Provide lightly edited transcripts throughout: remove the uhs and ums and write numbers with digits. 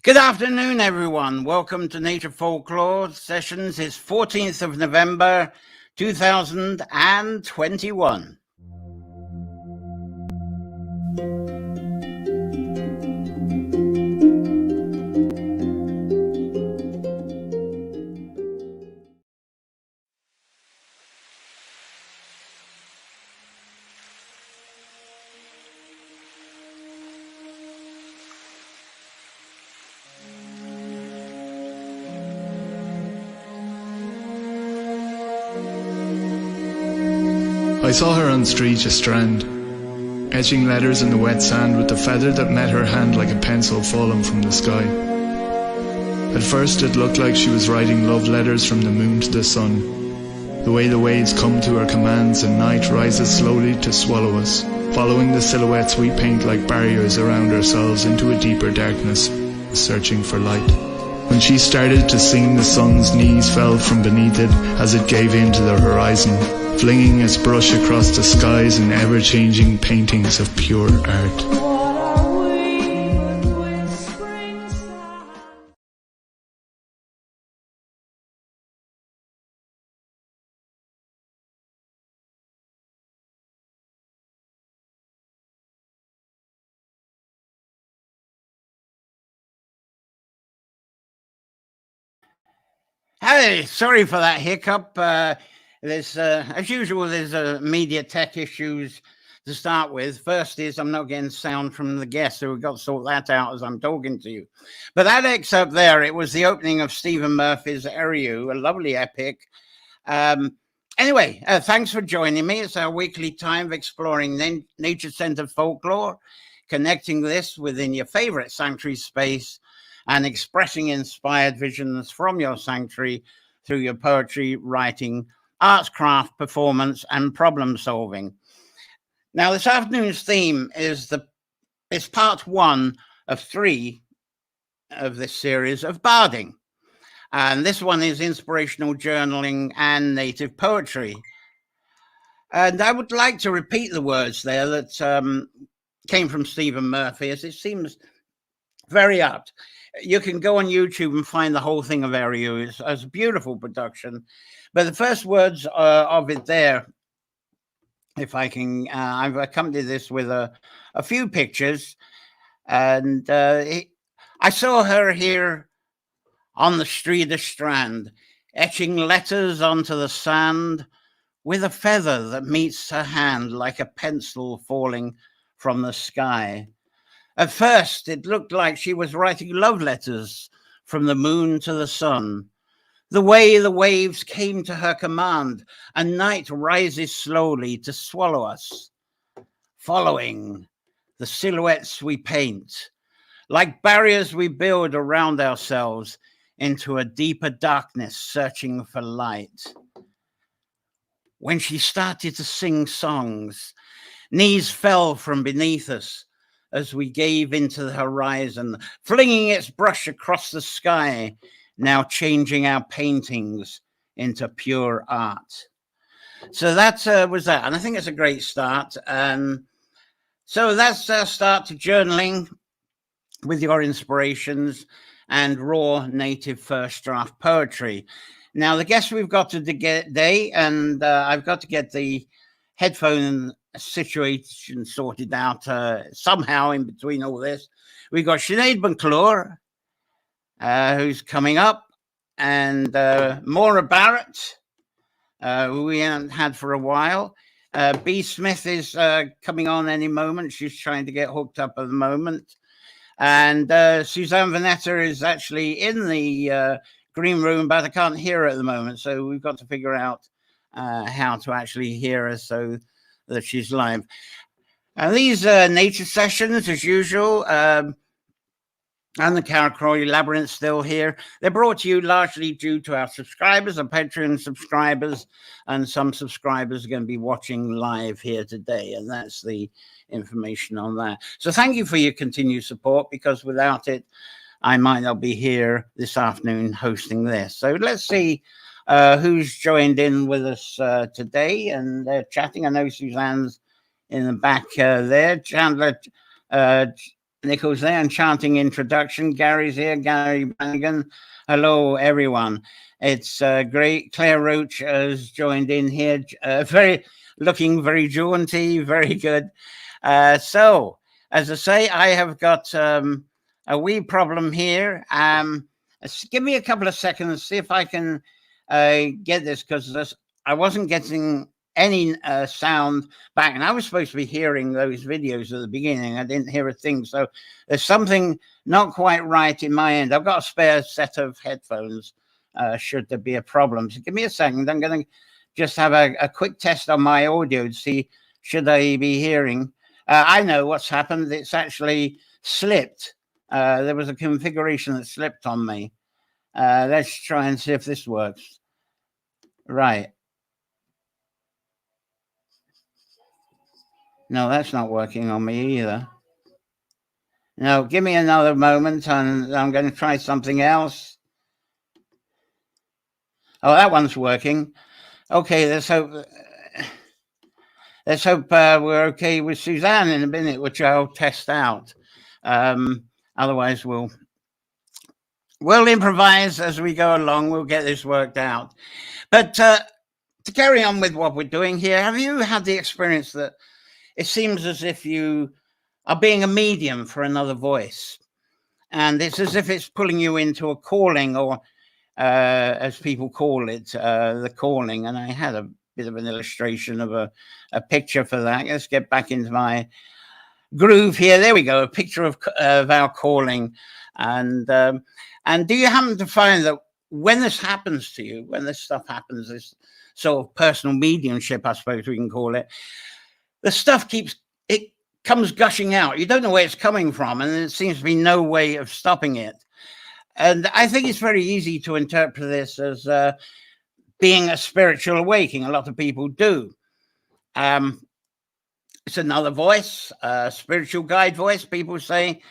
Good afternoon, everyone. Welcome to Nature Folklore Sessions. It's 14th of November, 2021. I saw her on street a strand, etching letters in the wet sand with the feather that met her hand like a pencil fallen from the sky. At first it looked like she was writing love letters from the moon to the sun, the way the waves come to her commands and night rises slowly to swallow us, following the silhouettes we paint like barriers around ourselves into a deeper darkness, searching for light. When she started to sing, the sun's knees fell from beneath it as it gave in to the horizon, flinging its brush across the skies in ever-changing paintings of pure art. Hey, sorry for that hiccup. There's, as usual, there's media tech issues to start with. First is I'm not getting sound from the guest, so we've got to sort that out as I'm talking to you. But that excerpt there, it was the opening of Stephen Murphy's Eriu, a lovely epic. Anyway, thanks for joining me. It's our weekly time of exploring nature-centered folklore, connecting this within your favorite sanctuary space and expressing inspired visions from your sanctuary through your poetry, writing, arts, craft, performance, and problem solving. Now, this afternoon's theme is part one of 3 of this series of Barding. And this one is inspirational journaling and native poetry. And I would like to repeat the words there that came from Stephen Murphy, as it seems very apt. You can go on YouTube and find the whole thing of Eriu. It's a beautiful production. But the first words of it there, if I can, I've accompanied this with a few pictures. And I saw her here on the street of Strand, etching letters onto the sand with a feather that meets her hand like a pencil falling from the sky. At first, it looked like she was writing love letters from the moon to the sun. The way the waves came to her command, and night rises slowly to swallow us, following the silhouettes we paint, like barriers we build around ourselves into a deeper darkness, searching for light. When she started to sing songs, knees fell from beneath us, as we gave into the horizon, flinging its brush across the sky, now changing our paintings into pure art. So that was that. And I think it's a great start. So that's our start to journaling with your inspirations and raw native first draft poetry. Now, the guest we've got today, and I've got to get the headphone situation sorted out somehow in between all this. We've got Sinead McClure, who's coming up, and Maura Barrett, who we haven't had for a while. B. Smith is coming on any moment. She's trying to get hooked up at the moment. And Suzanne Vannuta is actually in the green room, but I can't hear her at the moment. So we've got to figure out how to actually hear her so that she's live. And these nature sessions, as usual, and the Karakroy Labyrinth still here. They're brought to you largely due to our subscribers, our Patreon subscribers, and some subscribers are going to be watching live here today. And that's the information on that. So thank you for your continued support, because without it, I might not be here this afternoon hosting this. So let's see who's joined in with us today, and chatting. I know Suzanne's in the back there. Chandler Nichols there, enchanting introduction. Gary's here, Gary Brannigan. Hello, everyone. It's great. Claire Roach has joined in here. Looking very jaunty, very good. So, as I say, I have got a wee problem here. Give me a couple of seconds, see if I can get this, because I wasn't getting any sound back, and I was supposed to be hearing those videos at the beginning. I didn't hear a thing, so there's something not quite right in my end. I've got a spare set of headphones should there be a problem. So give me a second. I'm going to just have a quick test on my audio to see should I be hearing. I know what's happened. It's actually slipped. There was a configuration that slipped on me. Let's try and see if this works. Right. No, that's not working on me either. No, give me another moment and I'm going to try something else. Oh, that one's working. Okay, let's hope we're okay with Suzanne in a minute, which I'll test out. Otherwise, we'll improvise as we go along. We'll get this worked out. But to carry on with what we're doing here, have you had the experience that it seems as if you are being a medium for another voice, and it's as if it's pulling you into a calling, or as people call it, the calling? And I had a bit of an illustration of a picture for that. Let's get back into my groove here. There we go, a picture of our calling. And do you happen to find that when this happens to you, when this stuff happens, this sort of personal mediumship, I suppose we can call it, the stuff comes gushing out. You don't know where it's coming from, and there seems to be no way of stopping it. And I think it's very easy to interpret this as being a spiritual awakening. A lot of people do. It's another voice, a spiritual guide voice, people say.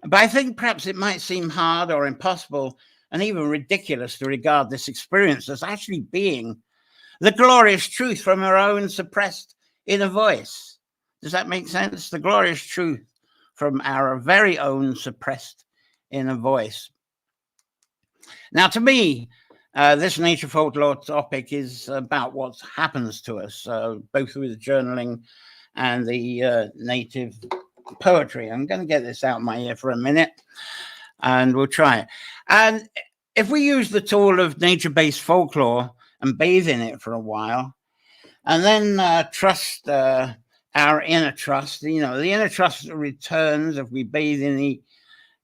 But I think perhaps it might seem hard or impossible and even ridiculous to regard this experience as actually being the glorious truth from our own suppressed inner voice. Does that make sense? The glorious truth from our very own suppressed inner voice. Now, to me, this nature folklore topic is about what happens to us, both with journaling and the native poetry. I'm going to get this out of my ear for a minute, and we'll try it. And if we use the tool of nature-based folklore and bathe in it for a while, and then trust our inner trust, the inner trust returns if we bathe in the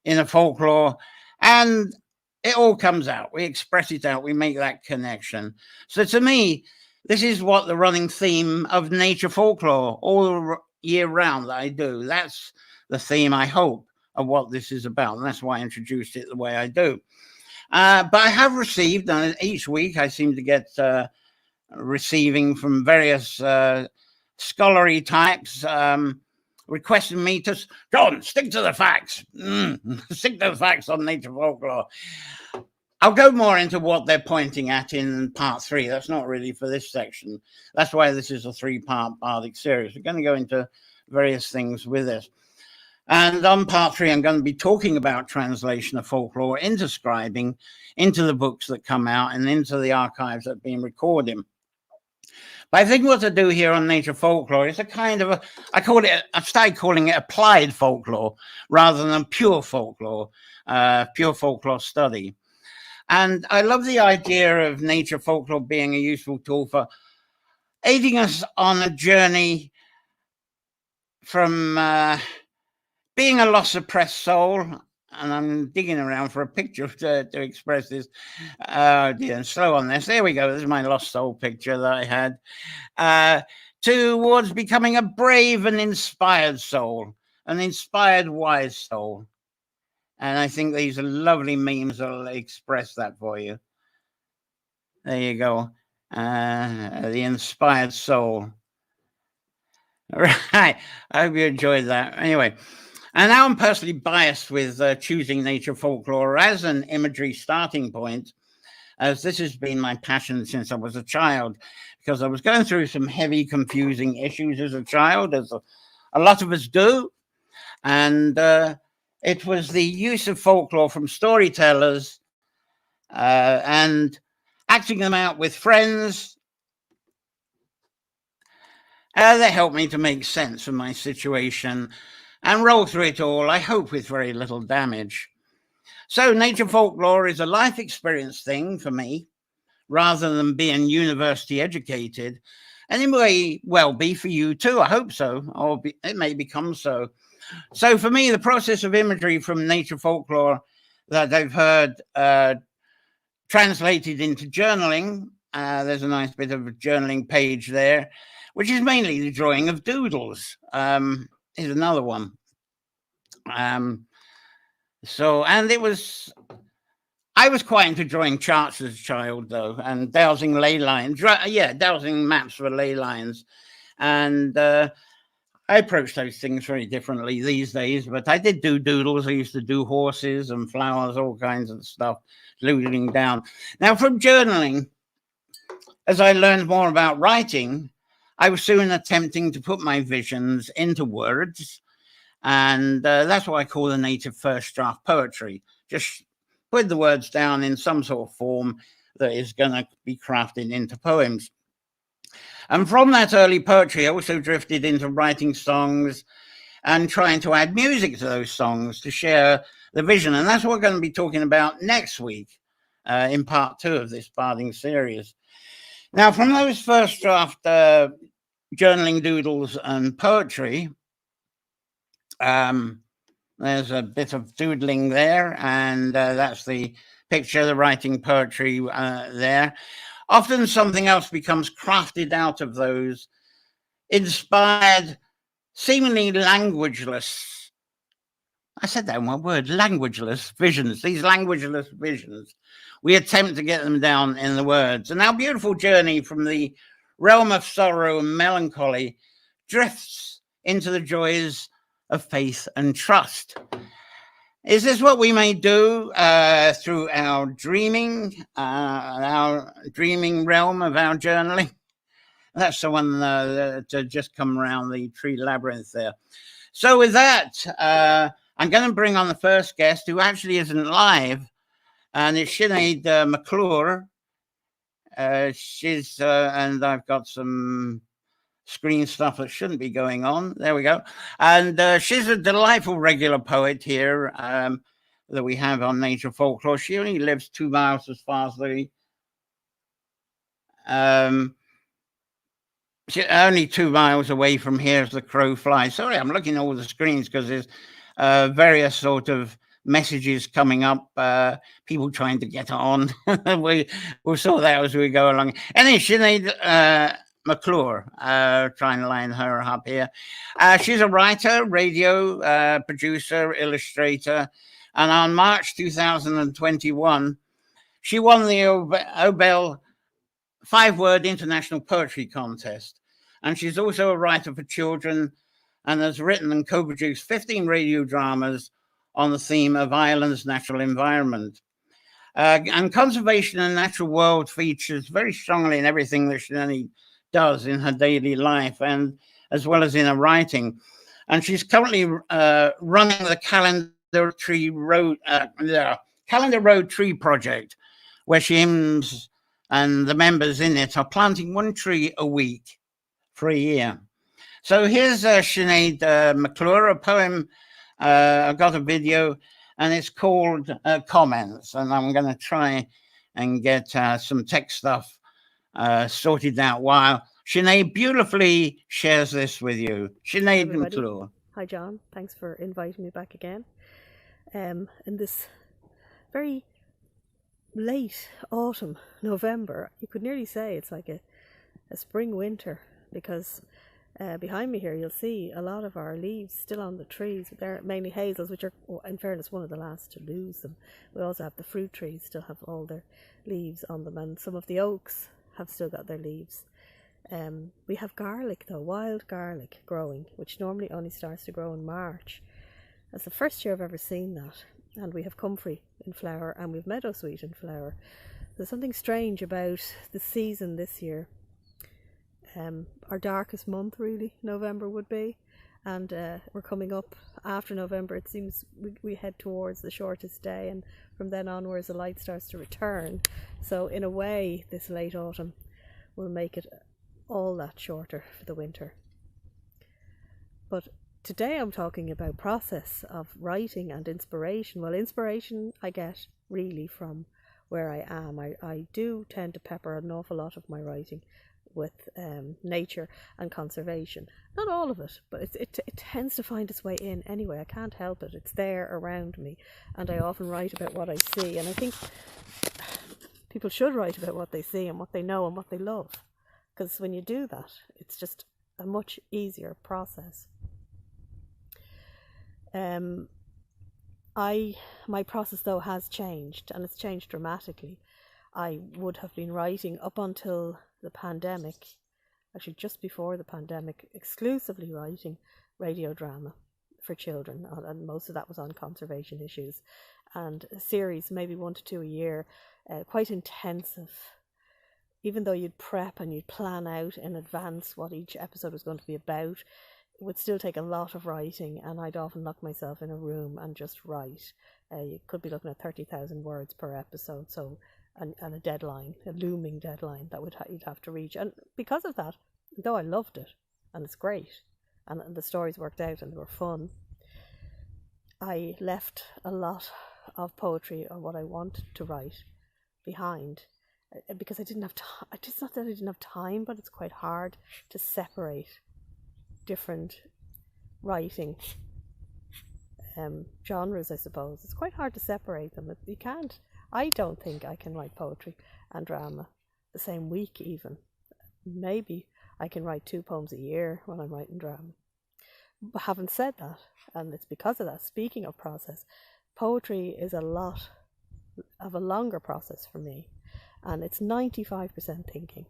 inner folklore, and it all comes out. We express it out. We make that connection. So to me, this is what the running theme of nature folklore all year round that I do. That's the theme, I hope, of what this is about. And that's why I introduced it the way I do. But I have received, and each week I seem to get receiving from various scholarly types requesting me to, John, stick to the facts. Stick to the facts on nature folklore. I'll go more into what they're pointing at in part 3. That's not really for this section. That's why this is a 3-part bardic series. We're going to go into various things with this. And on part 3, I'm going to be talking about translation of folklore into scribing, into the books that come out, and into the archives that have been recording. But I think what to do here on nature folklore is a kind of I've started calling it applied folklore rather than pure folklore study. And I love the idea of nature folklore being a useful tool for aiding us on a journey from being a lost, suppressed soul. And I'm digging around for a picture to express this. Oh dear, slow on this. There we go. This is my lost soul picture that I had. Towards becoming a brave and inspired soul, an inspired, wise soul. And I think these are lovely memes that will express that for you. There you go. The inspired soul. Right. I hope you enjoyed that. Anyway. And now I'm personally biased with choosing nature folklore as an imagery starting point, as this has been my passion since I was a child, because I was going through some heavy, confusing issues as a child, as a lot of us do. And It was the use of folklore from storytellers and acting them out with friends that helped me to make sense of my situation and roll through it all, I hope with very little damage. So nature folklore is a life experience thing for me, rather than being university educated. And it may well be for you too, I hope so, or it may become so. So for me, the process of imagery from nature folklore that I've heard translated into journaling, there's a nice bit of a journaling page there, which is mainly the drawing of doodles. Here's another one. And I was quite into drawing charts as a child, though, and dowsing ley lines. Dowsing maps for ley lines. And I approach those things very differently these days, but I did do doodles. I used to do horses and flowers, all kinds of stuff, doodling down. Now, from journaling, as I learned more about writing, I was soon attempting to put my visions into words. And that's what I call the native first draft poetry. Just put the words down in some sort of form that is going to be crafted into poems. And from that early poetry, I also drifted into writing songs and trying to add music to those songs to share the vision. And that's what we're going to be talking about next week in part 2 of this Barding series. Now, from those first draft journaling, doodles, and poetry, there's a bit of doodling there, and that's the picture, the writing poetry there. Often something else becomes crafted out of those inspired, seemingly languageless, I said that in one word, languageless visions, these languageless visions. We attempt to get them down in the words. And our beautiful journey from the realm of sorrow and melancholy drifts into the joys of faith and trust. Is this what we may do through our dreaming realm of our journaling? That's the one to just come around the tree labyrinth there. So with that, I'm going to bring on the first guest, who actually isn't live, and it's Sinead McClure. And I've got some screen stuff that shouldn't be going on. There we go. And she's a delightful regular poet here that we have on Nature Folklore. She only lives 2 miles as far as the she's only 2 miles away from here as the crow flies. Sorry, I'm looking at all the screens because there's various sort of messages coming up, people trying to get on. We'll sort that out as we go along. Anyway, Sinead McClure, trying to line her up here. She's a writer, radio producer, illustrator, and on March 2021, she won the Obel 5-word International Poetry Contest. And she's also a writer for children and has written and co-produced 15 radio dramas on the theme of Ireland's natural environment. And conservation and natural world features very strongly in everything that Sinead does in her daily life, and as well as in her writing. And she's currently running the Calendar Road Tree Project, where she aims, and the members in it are planting 1 tree a week for a year. So here's Sinead McClure, a poem. I've got a video, and it's called Comments, and I'm going to try and get some text stuff sorted out while Sinead beautifully shares this with you. Sinead McClure. Hi, John. Thanks for inviting me back again. In this very late autumn, November, you could nearly say it's like a spring winter, because behind me here you'll see a lot of our leaves still on the trees. They're mainly hazels, which are, in fairness, one of the last to lose them. We also have the fruit trees still have all their leaves on them, and some of the oaks have still got their leaves. We have garlic though, wild garlic growing, which normally only starts to grow in March. That's the first year I've ever seen that. And we have comfrey in flower, and we've meadowsweet in flower. There's something strange about the season this year. Our darkest month, really, November would be, and we're coming up after November. It seems we head towards the shortest day, and from then onwards the light starts to return. So in a way, this late autumn will make it all that shorter for the winter. But today I'm talking about process of writing and inspiration. Well, inspiration I get really from where I am. I do tend to pepper an awful lot of my writing with nature and conservation. Not all of it, but it tends to find its way in anyway. I can't help it. It's there around me, and I often write about what I see. And I think people should write about what they see and what they know and what they love, because when you do that, it's just a much easier process. My process though has changed, and it's changed dramatically. I would have been writing up until the pandemic, actually just before the pandemic, exclusively writing radio drama for children, and most of that was on conservation issues, and a series, maybe 1 to 2 a year, quite intensive. Even though you'd prep and you'd plan out in advance what each episode was going to be about, it would still take a lot of writing, and I'd often lock myself in a room and just write. You could be looking at 30,000 words per episode, so and a deadline, a looming deadline that you'd have to reach. And because of that, though I loved it, and it's great, and the stories worked out and they were fun, I left a lot of poetry or what I wanted to write behind, because I didn't have time. It's not that I didn't have time, but it's quite hard to separate different writing genres, I suppose. It's quite hard to separate them. You can't. I don't think I can write poetry and drama the same week even. Maybe I can write 2 poems a year when I'm writing drama. But having said that, and it's because of that, speaking of process, poetry is a lot of a longer process for me, and it's 95% thinking.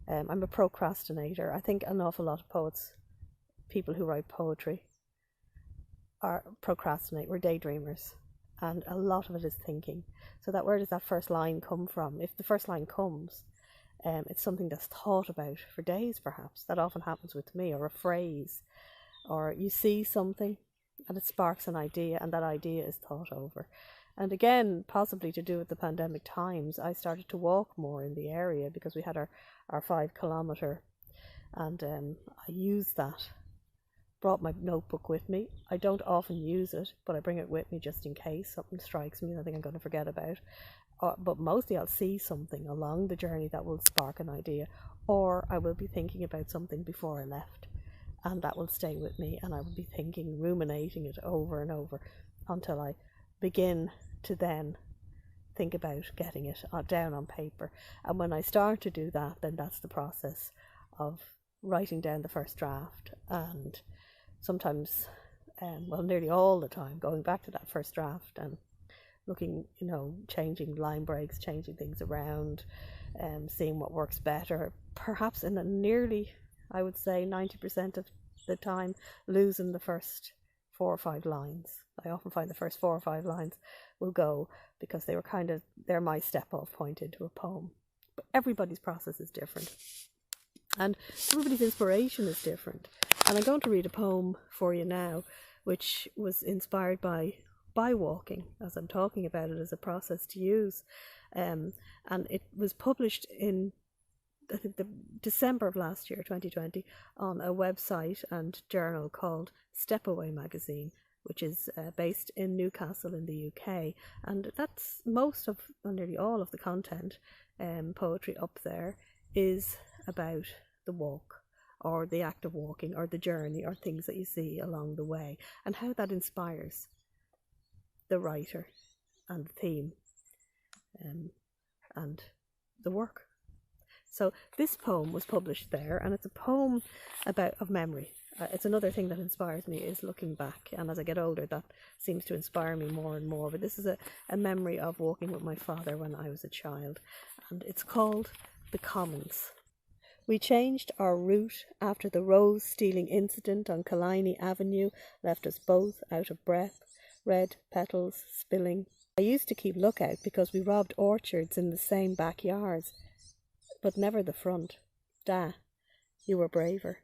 I'm a procrastinator. I think an awful lot of poets, people who write poetry, procrastinate. We're daydreamers, and a lot of it is thinking. So that, where does that first line come from? If the first line comes, it's something that's thought about for days perhaps. That often happens with me. Or a phrase, or you see something and it sparks an idea, and that idea is thought over. And again, possibly to do with the pandemic times, I started to walk more in the area because we had our 5 kilometre, and I used that. Brought my notebook with me. I don't often use it, but I bring it with me just in case something strikes me and I think I'm going to forget about. But mostly I'll see something along the journey that will spark an idea, or I will be thinking about something before I left, and that will stay with me, and I will be thinking, ruminating it over and over until I begin to then think about getting it down on paper. And when I start to do that, then that's the process of writing down the first draft, and sometimes, well, nearly all the time, going back to that first draft and looking, changing line breaks, changing things around, seeing what works better, perhaps in a nearly, I would say 90% of the time, losing the first 4 or 5 lines. I often find the first 4 or 5 lines will go because they're my step off point into a poem. But everybody's process is different, and everybody's inspiration is different. And I'm going to read a poem for you now, which was inspired by walking, as I'm talking about it as a process to use. And it was published in, I think, the December of last year, 2020, on a website and journal called Step Away magazine, which is based in Newcastle in the UK. And that's most of, or nearly all of the content, poetry up there, is about the walk, or the act of walking, or the journey, or things that you see along the way, and how that inspires the writer and the theme and the work. So this poem was published there, and it's a poem of memory. It's another thing that inspires me, is looking back, and as I get older that seems to inspire me more and more. But this is a memory of walking with my father when I was a child, and it's called The Commons. We changed our route after the rose-stealing incident on Killiney Avenue left us both out of breath, red petals spilling. I used to keep lookout because we robbed orchards in the same backyards, but never the front. Da, you were braver.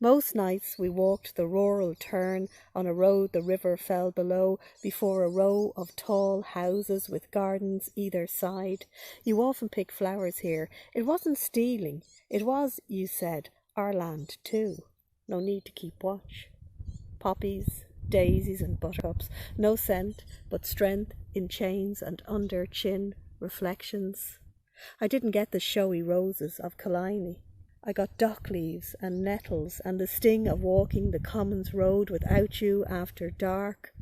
Most nights we walked the rural turn on a road the river fell below, before a row of tall houses with gardens either side. You often pick flowers here. It wasn't stealing. It was, you said, our land too. No need to keep watch. Poppies, daisies and buttercups, no scent, but strength in chains and under chin reflections. I didn't get the showy roses of Killiney. I got dock leaves and nettles and the sting of walking the Commons Road without you after dark,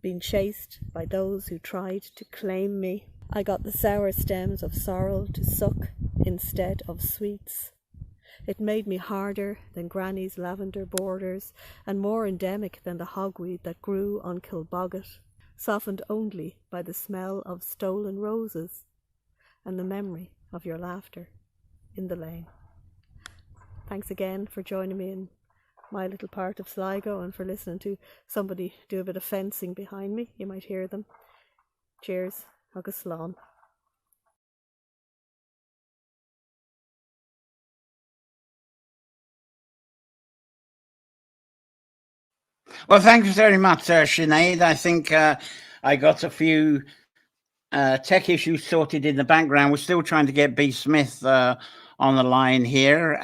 being chased by those who tried to claim me. I got the sour stems of sorrel to suck instead of sweets. It made me harder than Granny's lavender borders and more endemic than the hogweed that grew on Kilbogget, softened only by the smell of stolen roses and the memory of your laughter in the lane. Thanks again for joining me in my little part of Sligo and for listening to somebody do a bit of fencing behind me. You might hear them. Cheers. Agus slán. Well, thank you very much, Sinead. I think I got a few tech issues sorted in the background. We're still trying to get B. Smith on the line here.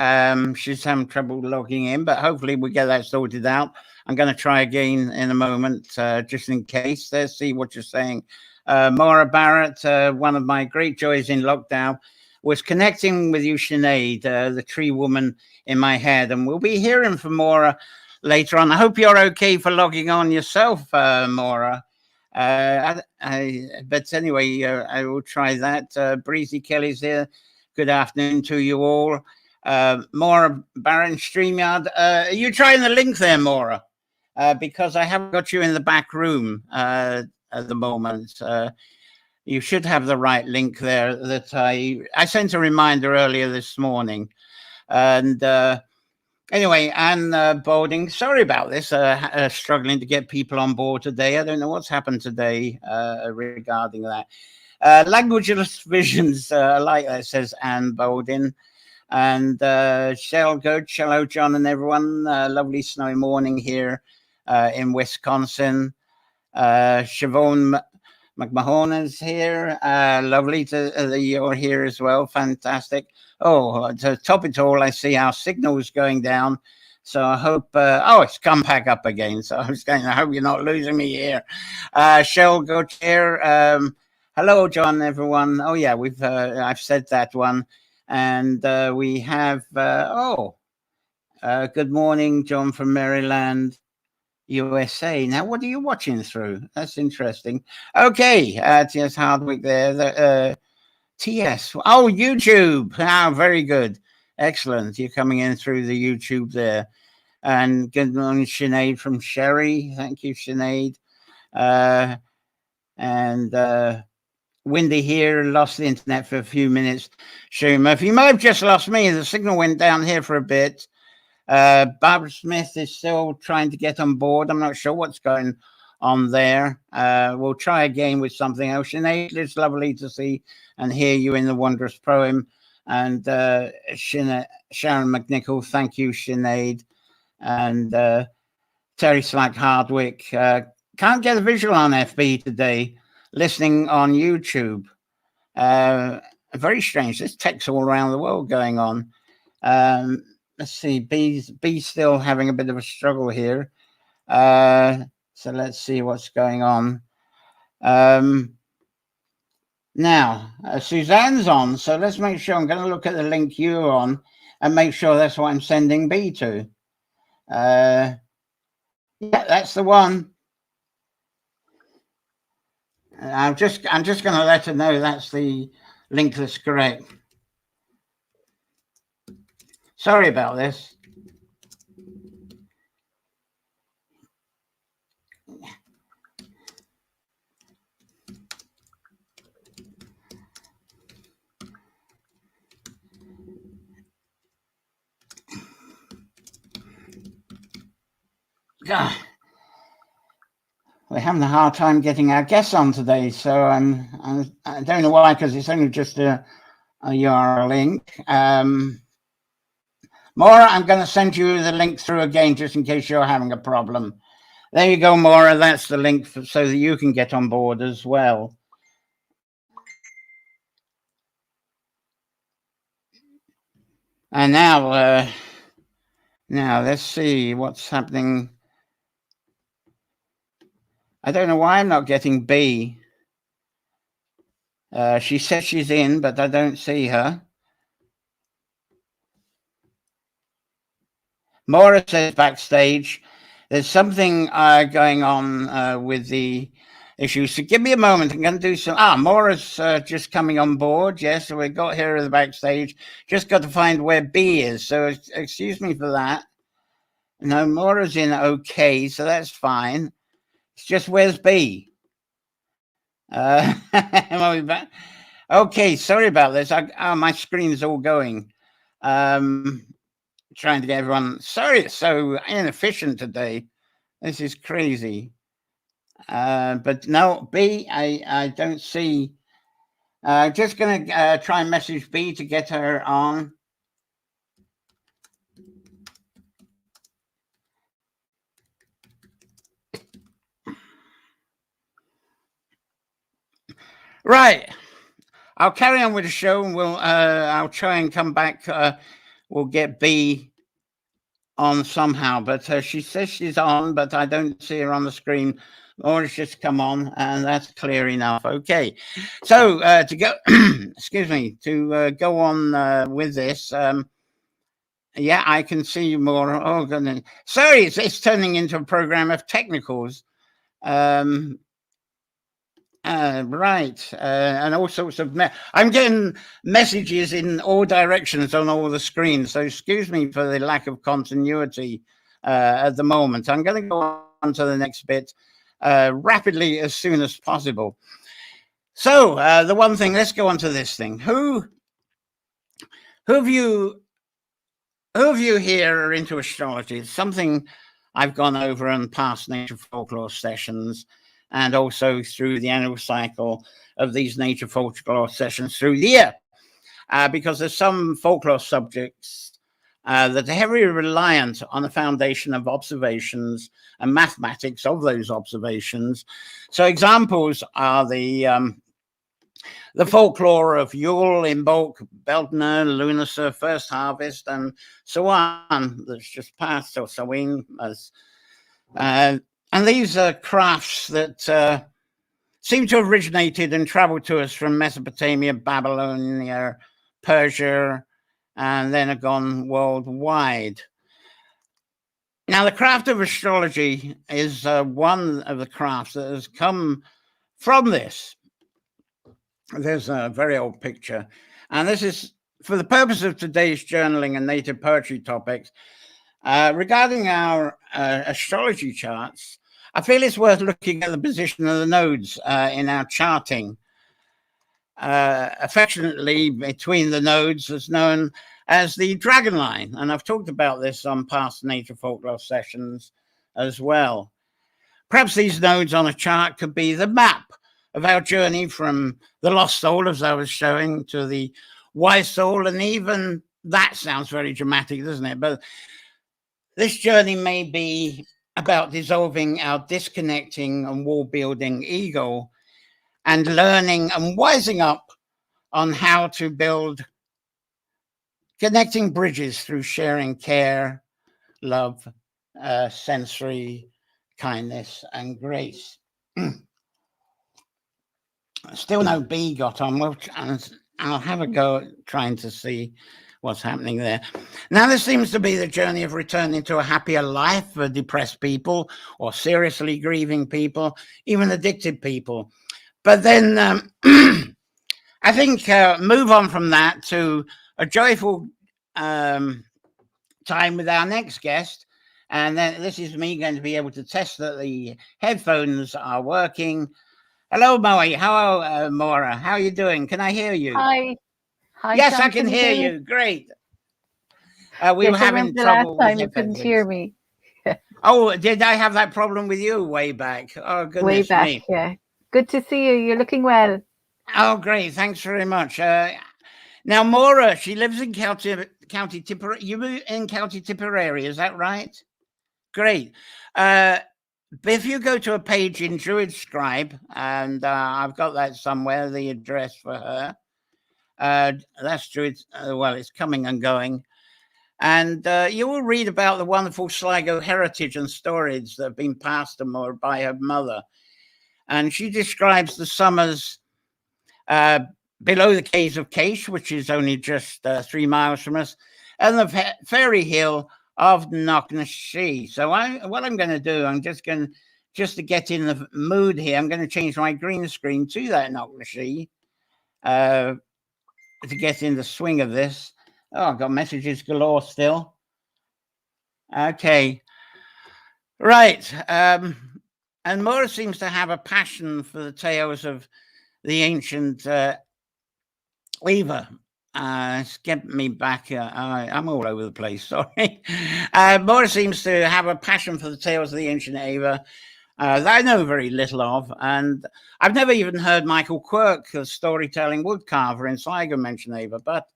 She's having trouble logging in, but hopefully we'll get that sorted out. I'm going to try again in a moment, just in case. Let's see what you're saying. Maura Barrett, one of my great joys in lockdown was connecting with you, Sinead, the tree woman in my head. And we'll be hearing from Maura later on. I hope you're okay for logging on yourself, Maura. But anyway, I will try that. Breezy Kelly's here. Good afternoon to you all. Maura Barron, StreamYard. Are you trying the link there, Maura? Because I haven't got you in the back room at the moment. You should have the right link there that I sent a reminder earlier this morning. And anyway, Anne Barding, sorry about this, struggling to get people on board today. I don't know what's happened today regarding that. Languageless Visions, I like that, says Anne Baldin. And Shell Good, hello, John and everyone. Lovely snowy morning here in Wisconsin. Siobhan McMahon is here. Lovely that you're here as well. Fantastic. Oh, to top it all, I see our signal's going down. So I hope, it's come back up again. So I was going, I hope you're not losing me here. Shell Good here. Hello, John, everyone. Oh, yeah, I've said that one. And we have, good morning, John from Maryland, USA. Now, what are you watching through? That's interesting. Okay, T.S. Hardwick there. TS. Oh, YouTube. Ah, very good. Excellent. You're coming in through the YouTube there. And good morning, Sinead from Sherry. Thank you, Sinead. And Windy here, lost the internet for a few minutes. Sherry Murphy, you might have just lost me. The signal went down here for a bit. Barbara Smith is still trying to get on board. I'm not sure what's going on there. We'll try again with something else. Sinead, it's lovely to see and hear you in the wondrous poem. And Sharon McNichol, thank you, Sinead. And Terry Slack Hardwick. Can't get a visual on FB today. Listening on YouTube. Very strange. There's text all around the world going on. Let's see. B's still having a bit of a struggle here. So let's see what's going on. Now, Suzanne's on. So let's make sure. I'm going to look at the link you're on and make sure that's what I'm sending B to. Yeah, that's the one. I'm just going to let her know that's the link that's correct. Sorry about this. God. We're having a hard time getting our guests on today, so I don't know why, because it's only just a URL link. Maura, I'm going to send you the link through again, just in case you're having a problem. There you go, Maura. That's the link so that you can get on board as well. And now let's see what's happening. I don't know why I'm not getting B. She says she's in, but I don't see her. Maura says backstage. There's something going on with the issue. So give me a moment. I'm going to do some. Maura's just coming on board. Yes, so we got here at the backstage. Just got to find where B is. So excuse me for that. No, Maura's in okay, so that's fine. It's just where's B? Okay, sorry about this. My screen's all going. Trying to get everyone. Sorry, it's so inefficient today. This is crazy. But no, B, I don't see. Just going to try and message B to get her on. Right. I'll carry on with the show, and I'll try and come back. We'll get B on somehow, but she says she's on, but I don't see her on the screen. Or it's just come on, and that's clear enough. Okay, so to go, excuse me, to go on with this. Yeah, I can see you more. Oh goodness, sorry, it's turning into a program of technicals. Right, and all sorts of. I'm getting messages in all directions on all the screens, so excuse me for the lack of continuity at the moment. I'm going to go on to the next bit rapidly as soon as possible. So the one thing, let's go on to this thing. Who of you here are into astrology? It's something I've gone over in past Nature Folklore sessions, and also through the annual cycle of these Nature Folklore sessions through the year, because there's some folklore subjects that are heavily reliant on the foundation of observations and mathematics of those observations. So examples are the folklore of Yule, Imbolc, Beldner, Lunacer, First Harvest, and so on, that's just passed, or Samhain, and these are crafts that seem to have originated and traveled to us from Mesopotamia, Babylonia, Persia, and then have gone worldwide. Now, the craft of astrology is one of the crafts that has come from this. There's a very old picture, and this is for the purpose of today's journaling and native poetry topics. Regarding our astrology charts, I feel it's worth looking at the position of the nodes in our charting. Affectionately, between the nodes is known as the dragon line, and I've talked about this on past Nature Folklore sessions as well. Perhaps these nodes on a chart could be the map of our journey from the lost soul, as I was showing, to the wise soul, and even that sounds very dramatic, doesn't it? But this journey may be about dissolving our disconnecting and wall-building ego and learning and wising up on how to build connecting bridges through sharing care, love, sensory kindness, and grace. Still no B got on. Well, I'll have a go at trying to see what's happening there. Now, this seems to be the journey of returning to a happier life for depressed people, or seriously grieving people, even addicted people. But then I think move on from that to a joyful time with our next guest. And then this is me going to be able to test that the headphones are working. Hello, Moe. Hello, Maura. How are you doing? Can I hear you? Hi. Hi. Yes, John, I can hear you. Great. We were having trouble. Last time you couldn't hear me. Oh, did I have that problem with you way back? Oh, goodness Way back, me. yeah. Good to see you. You're looking well. Oh, great. Thanks very much. Now, Maura, she lives in County Tipperary. You were in County Tipperary, is that right? Great. If you go to a page in Druid Scribe, and I've got that somewhere, the address for her. That's Druid. Well, it's coming and going. And you will read about the wonderful Sligo heritage and stories that have been passed to her by her mother. And she describes the summers below the Caves of Caish, which is only just 3 miles from us, and the fairy hill of Knocknashee. So what I'm going to do, I'm just to get in the mood here, I'm going to change my green screen to that Knocknashee to get in the swing of this. Oh, I've got messages galore still. Okay. Right. And Maura seems to have a passion for the tales of the ancient Eva. Get me back. I'm all over the place. Sorry. Maura seems to have a passion for the tales of the ancient Eva that I know very little of. And I've never even heard Michael Quirk, the storytelling woodcarver in Sligo, mention Eva. But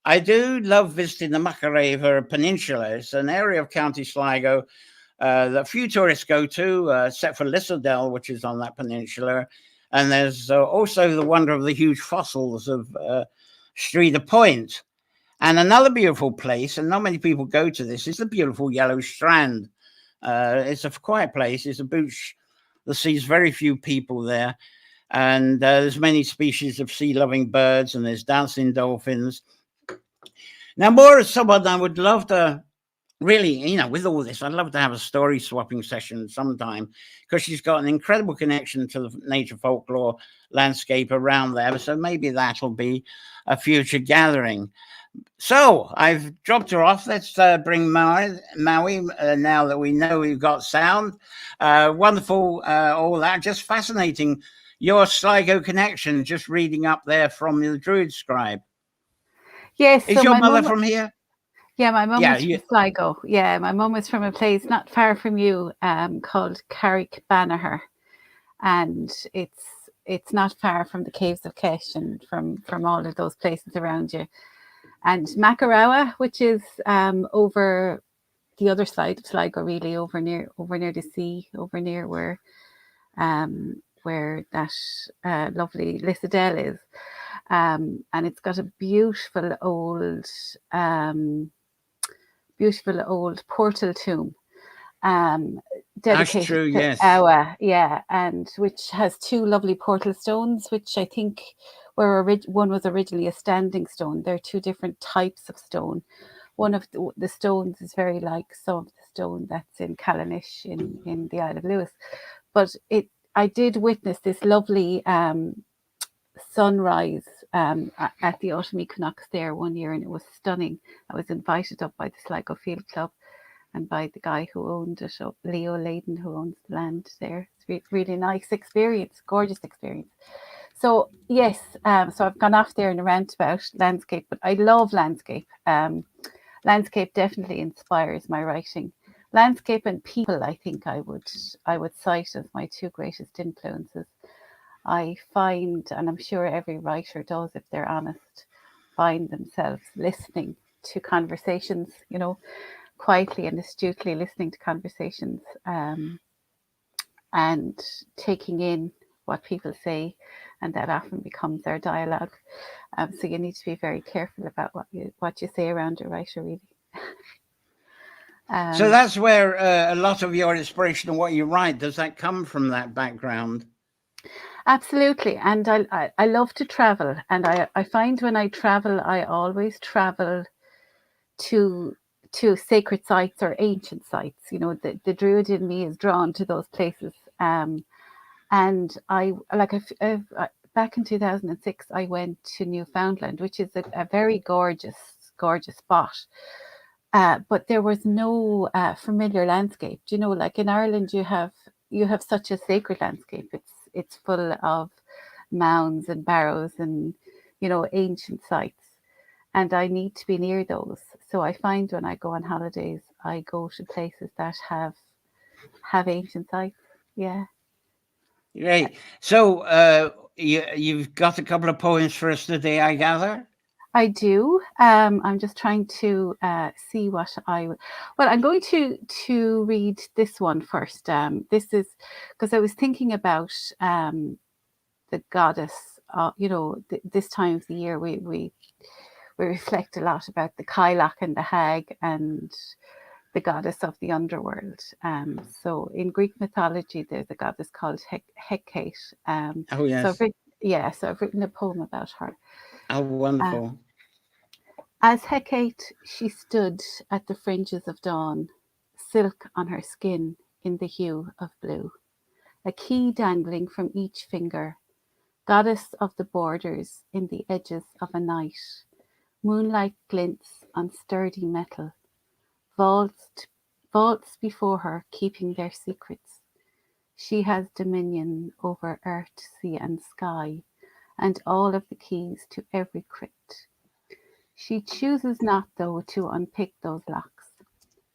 I do love visiting the Macareva Peninsula. It's an area of County Sligo that few tourists go to, except for Lissadell, which is on that peninsula. And there's also the wonder of the huge fossils of Streeter Point. And another beautiful place, and not many people go to this, is the beautiful Yellow Strand. It's a quiet place. It's a beach that sees very few people there. And there's many species of sea-loving birds, and there's dancing dolphins. Now, more as someone I would love to really, with all this, I'd love to have a story swapping session sometime, because she's got an incredible connection to the nature folklore landscape around there. So maybe that'll be a future gathering. So I've dropped her off. Let's bring Maui now that we know we've got sound. Wonderful, all that. Just fascinating. Your Sligo connection, just reading up there from the Druid Scribe. Yes. Is your mother from here? Yeah, my mum is from Sligo. Yeah, my mum is from a place not far from you called Carrickbanagher. And it's not far from the Caves of Kesh and from all of those places around you. And Macarawa, which is over the other side of Sligo, really, over near the sea, over near where that lovely Lissadell is. And it's got a beautiful old portal tomb dedicated to Awa, and which has 2 lovely portal stones, which I think one was originally a standing stone. There are 2 different types of stone. One of the stones is very like some of the stone that's in Callanish in the Isle of Lewis, but I did witness this lovely sunrise at the autumn equinox there one year, and it was stunning. I was invited up by the Sligo Field Club and by the guy who owned it, Leo Layden, who owns the land there. It's really nice experience, gorgeous experience. So yes, so I've gone off there in a rant about landscape, but I love landscape. Landscape definitely inspires my writing. Landscape and people, I think I would cite as my 2 greatest influences. I find, and I'm sure every writer does if they're honest, find themselves listening to conversations, quietly and astutely listening to conversations and taking in what people say, and that often becomes our dialogue. So you need to be very careful about what you say around a writer, really. So that's where a lot of your inspiration and what you write, does that come from that background? Absolutely. And I love to travel, and I find when I travel, I always travel to sacred sites or ancient sites. The druid in me is drawn to those places. And I back in 2006, I went to Newfoundland, which is a very gorgeous spot. But there was no familiar landscape. Like in Ireland, you have such a sacred landscape. It's full of mounds and barrows and ancient sites, and I need to be near those. So I find when I go on holidays, I go to places that have ancient sites. Yeah. Great. So you've got a couple of poems for us today, I gather. I do. I'm just trying to see what well, I'm going to read this one first. This is because I was thinking about the goddess. This time of the year we reflect a lot about the Kailak and the Hag and the goddess of the underworld. So in Greek mythology, there's a goddess called Hecate. Oh, yes. So I've written a poem about her. Oh, wonderful. As Hecate, she stood at the fringes of dawn, silk on her skin in the hue of blue, a key dangling from each finger, goddess of the borders in the edges of a night. Moonlight glints on sturdy metal, vaults before her, keeping their secrets. She has dominion over earth, sea, and sky, and all of the keys to every crypt. She chooses not, though, to unpick those locks.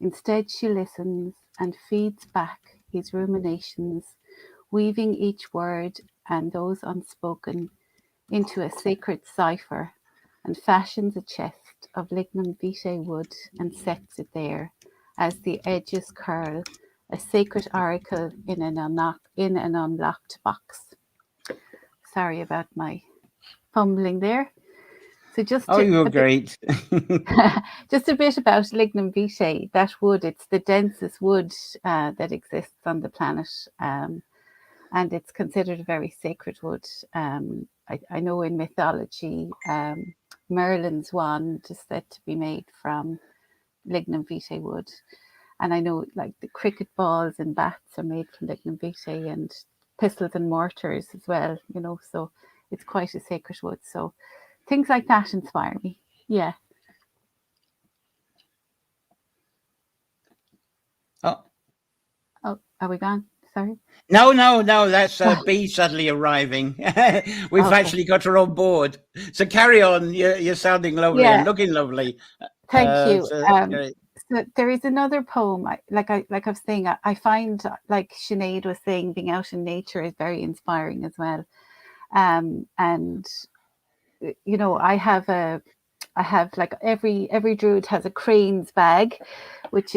Instead, she listens and feeds back his ruminations, weaving each word and those unspoken into a sacred cipher, and fashions a chest of lignum vitae wood and sets it there, as the edges curl, a sacred oracle in an unlocked box. Sorry about my fumbling there. So You were great. just a bit about lignum vitae. That wood, it's the densest wood that exists on the planet, and it's considered a very sacred wood. I know in mythology, Merlin's wand is said to be made from lignum vitae wood, and I know like the cricket balls and bats are made from lignum vitae, and pestles and mortars as well. So it's quite a sacred wood. So things like that inspire me. Yeah. Oh, are we gone? Sorry. no. That's Bee suddenly arriving. We've actually got her on board. So carry on. You're sounding lovely and looking lovely. Thank you. Great. So there is another poem. I was saying, I find, like Sinead was saying, being out in nature is very inspiring as well. And I have like every druid has a crane's bag, which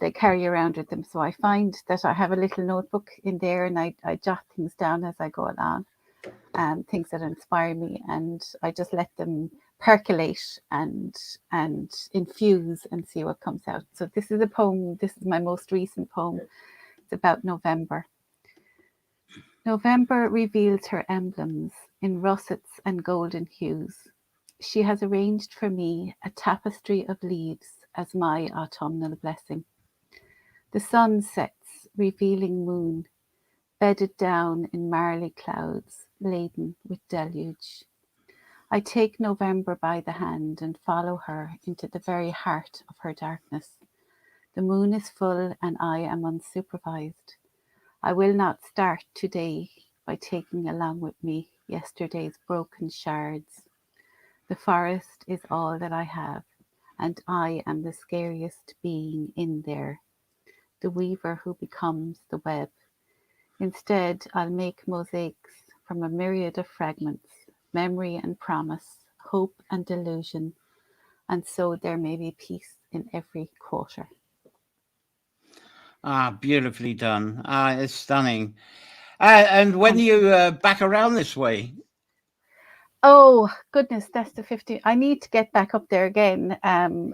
they carry around with them. So I find that I have a little notebook in there, and I jot things down as I go along, things that inspire me, and I just let them percolate and infuse and see what comes out. So this is a poem. This is my most recent poem. It's about November. November reveals her emblems in russets and golden hues. She has arranged for me a tapestry of leaves as my autumnal blessing. The sun sets, revealing moon, bedded down in marley clouds, laden with deluge. I take November by the hand and follow her into the very heart of her darkness. The moon is full and I am unsupervised. I will not start today by taking along with me yesterday's broken shards. The forest is all that I have, and I am the scariest being in there, the weaver who becomes the web. Instead, I'll make mosaics from a myriad of fragments, memory and promise, hope and delusion, and so there may be peace in every quarter. Beautifully done. It's stunning. And when you back around this way? Oh goodness, that's the 50. I need to get back up there again.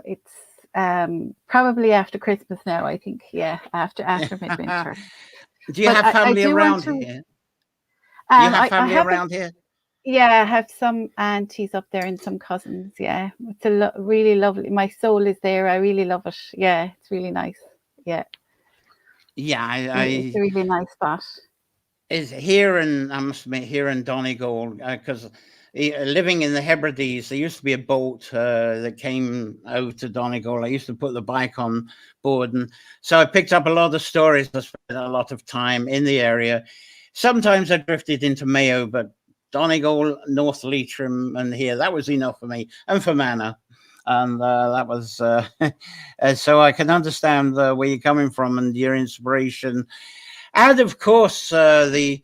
It's probably after Christmas now, I think. Yeah, after midwinter. Do you have family around here? Do you have family around here? Yeah, I have some aunties up there and some cousins. Yeah, it's really lovely. My soul is there. I really love it. Yeah, it's really nice. Yeah. Yeah, it's a really nice spot. Is here in, I must admit, here in Donegal, because living in the Hebrides, there used to be a boat that came out to Donegal. I used to put the bike on board, and so I picked up a lot of stories. I spent a lot of time in the area. Sometimes I drifted into Mayo, but Donegal, North Leitrim, and here, that was enough for me, and for Manor. And that was so I can understand where you're coming from and your inspiration. And of course, the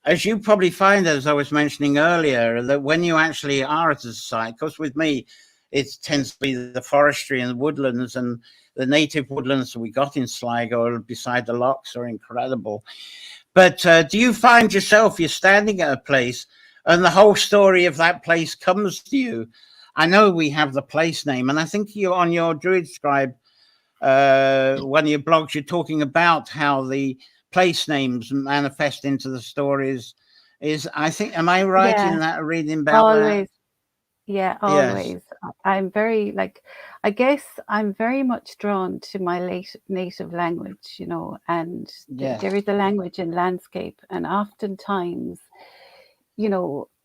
as you probably find, as I was mentioning earlier, that when you actually are at a site, because with me, it tends to be the forestry and the woodlands, and the native woodlands that we got in Sligo beside the locks are incredible. But do you find yourself, you're standing at a place and the whole story of that place comes to you? I know we have the place name, and I think you on your Druid Scribe, one of your blogs, you're talking about how the place names manifest into the stories. I think, am I right in that reading about always. that? Yeah, Yes. always. I'm very I guess I'm very much drawn to my native language, and Yeah. there is a language in landscape, and oftentimes,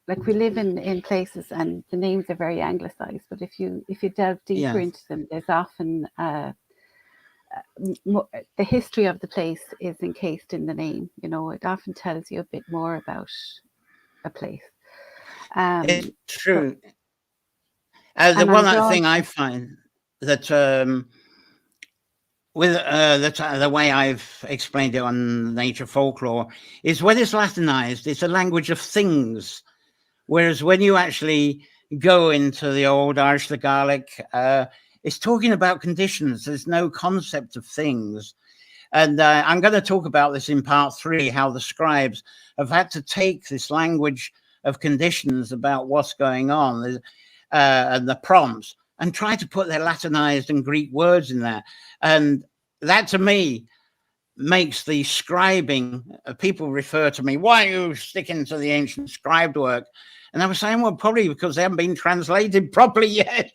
like we live in places and the names are very anglicized, but if you delve deeper Yeah. into them, there's often the history of the place is encased in the name. It often tells you a bit more about a place. It's So, true. The and I'm one drawn thing I to, find that with the way I've explained it on Nature Folklore is when it's Latinized, it's a language of things. Whereas when you actually go into the old Irish, the Gaelic, it's talking about conditions. There's no concept of things. And I'm going to talk about this in part 3, how the scribes have had to take this language of conditions about what's going on and the prompts and try to put their Latinized and Greek words in there. And that, to me, makes the scribing, people refer to me, why are you sticking to the ancient scribed work? And I was saying, well, probably because they haven't been translated properly yet.